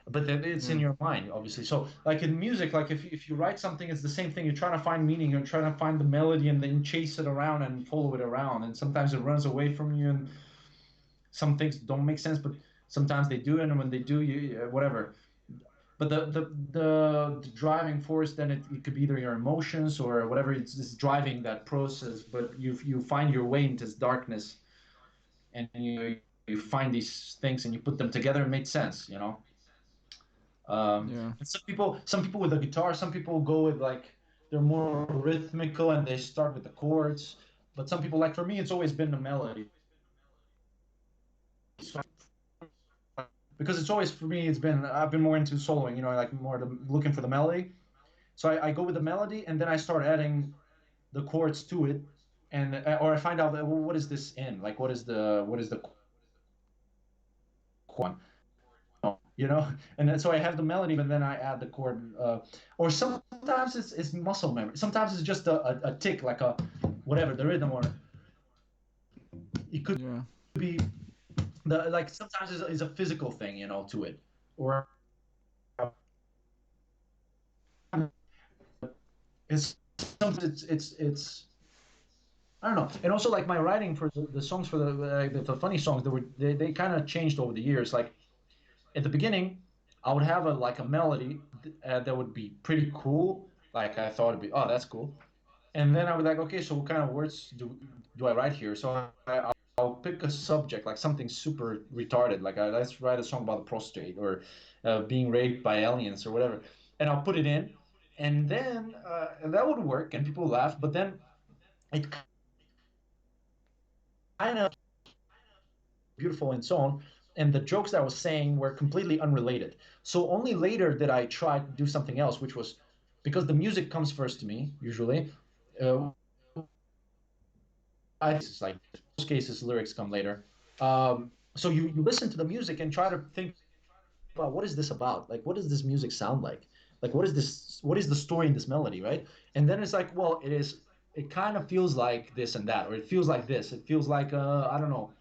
B: But then it's in
A: Yeah.
B: your mind, obviously. So like in music, like if you write something, it's the same thing. You're trying to find meaning, you're trying to find the melody and then chase it around and follow it around, and sometimes it runs away from you, and some things don't make sense, but sometimes they do, and when they do, you whatever. But the driving force, then it could be either your emotions or whatever, it's just driving that process, but you find your way into this darkness, and you find these things and you put them together and made sense, you know.
A: Yeah.
B: And some people with the guitar, some people go with like they're more rhythmical and they start with the chords. But some people, like for me, it's always been the melody. So, because it's always for me, it's been I've been more into soloing, you know, like more looking for the melody. So I go with the melody and then I start adding the chords to it, and or I find out that, well, what is this in? Like what is the chord one? You know, and then so I have the melody, but then I add the chord. Or sometimes it's muscle memory. Sometimes it's just a tick, like a whatever the rhythm, or it could
A: Yeah.
B: be the like sometimes it's a physical thing, you know, to it, or it's sometimes it's I don't know. And also like my writing for the songs for the funny songs, they kind of changed over the years. Like at the beginning, I would have a like a melody that would be pretty cool. Like I thought it'd be, oh, that's cool. And then I was like, okay, so what kind of words do I write here? So I'll pick a subject, like something super retarded, like let's write a song about the prostate or being raped by aliens or whatever, and I'll put it in, and then that would work, and people laugh. But then it kind of beautiful and so on, and the jokes that I was saying were completely unrelated. So only later did I try to do something else, which was because the music comes first to me usually. Uh, it's like in most cases lyrics come later. So you listen to the music and try to think about what is this about? Like what does this music sound like? Like what is the story in this melody, right? And then it's like, well, it kind of feels like this and that, or it feels like this. It feels like I don't know,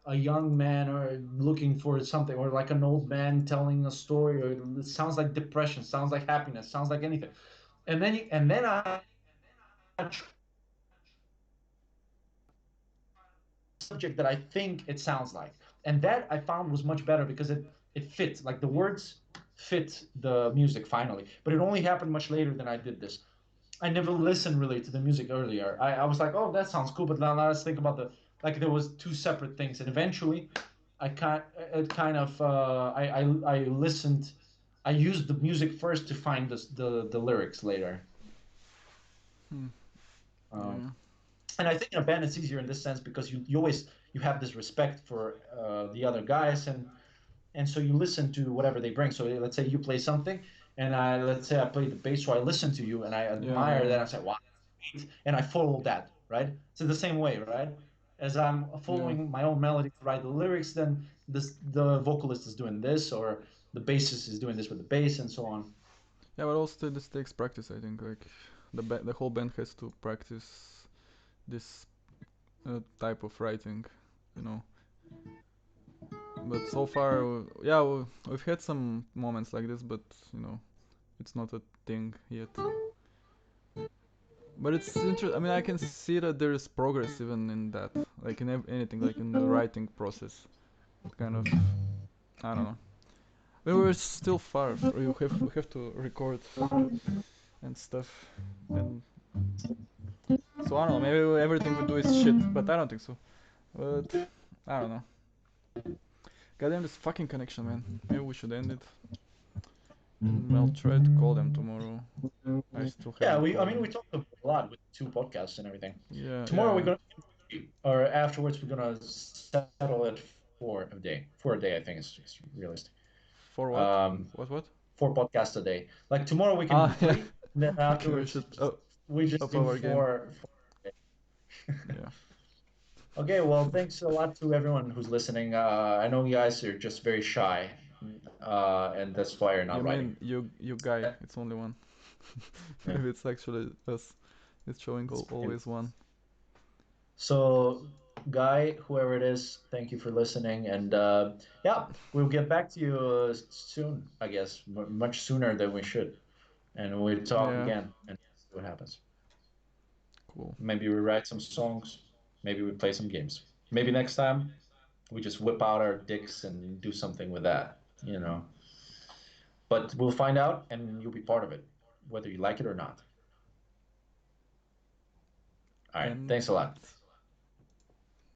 B: a young man or looking for something, or like an old man telling a story, or it sounds like depression, sounds like happiness, sounds like anything. And then I subject that I think it sounds like. And that I found was much better because it fits, like the words fit the music finally. But it only happened much later than I did this. I never listened really to the music earlier. I was like, oh, that sounds cool, but now let's think about the like there was two separate things, and eventually, I kind it kind of I listened, I used the music first to find the lyrics later.
A: Hmm.
B: Um,
A: Yeah.
B: and I think in a band it's easier in this sense because you always you have this respect for the other guys, and so you listen to whatever they bring. So let's say you play something, and let's say I play the bass, so I listen to you and I
A: Yeah.
B: admire that.
A: Yeah.
B: I say, wow, and I follow that, right? So the same way, right? As I'm
A: Yeah.
B: following my own melody to write the lyrics, then the vocalist is doing this, or the bassist is doing this with the bass, and so on.
A: Yeah, but also this takes practice. I think like the whole band has to practice this type of writing, you know. But so far, yeah, we've had some moments like this, but you know, it's not a thing yet. But it's interesting. I mean, I can see that there is progress even in that, like in anything, like in the writing process. Kind of, I don't know. But we're still far. We have to record and stuff, and so I don't know. Maybe everything we do is shit, but I don't think so. But I don't know. Goddamn this fucking connection, man. Maybe we should end it. And I'll try to call them tomorrow. I still
B: Yeah,
A: haven't
B: I
A: called
B: mean, we
A: them.
B: talked a lot with two podcasts and everything.
A: Yeah,
B: Tomorrow we're
A: yeah.
B: gonna, or afterwards we're gonna settle it for a day. For a day, I think is realistic.
A: For what?
B: Um,
A: What?
B: 4 podcasts a day. Like tomorrow we can do
A: Ah, yeah.
B: three, and then
A: Okay, we
B: afterwards
A: should up,
B: we just
A: up
B: do
A: our game.
B: four.
A: Yeah.
B: Okay, well, thanks a lot to everyone who's listening. I know you guys are just very shy, and that's why you're
A: You
B: not writing.
A: mean you guy? It's only one.
B: Yeah.
A: Maybe it's actually us. It's showing
B: And
A: always one.
B: so, Guy, whoever it is, thank you for listening, and yeah, we'll get back to you soon. I guess much sooner than we should, and we'll talk
A: Yeah.
B: again and see what happens.
A: Cool.
B: Maybe we write some songs. Maybe we play some games. Maybe next time we just whip out our dicks and do something with that, you know. But we'll find out and you'll be part of it, whether you like it or not. All right.
A: And
B: Thanks a lot.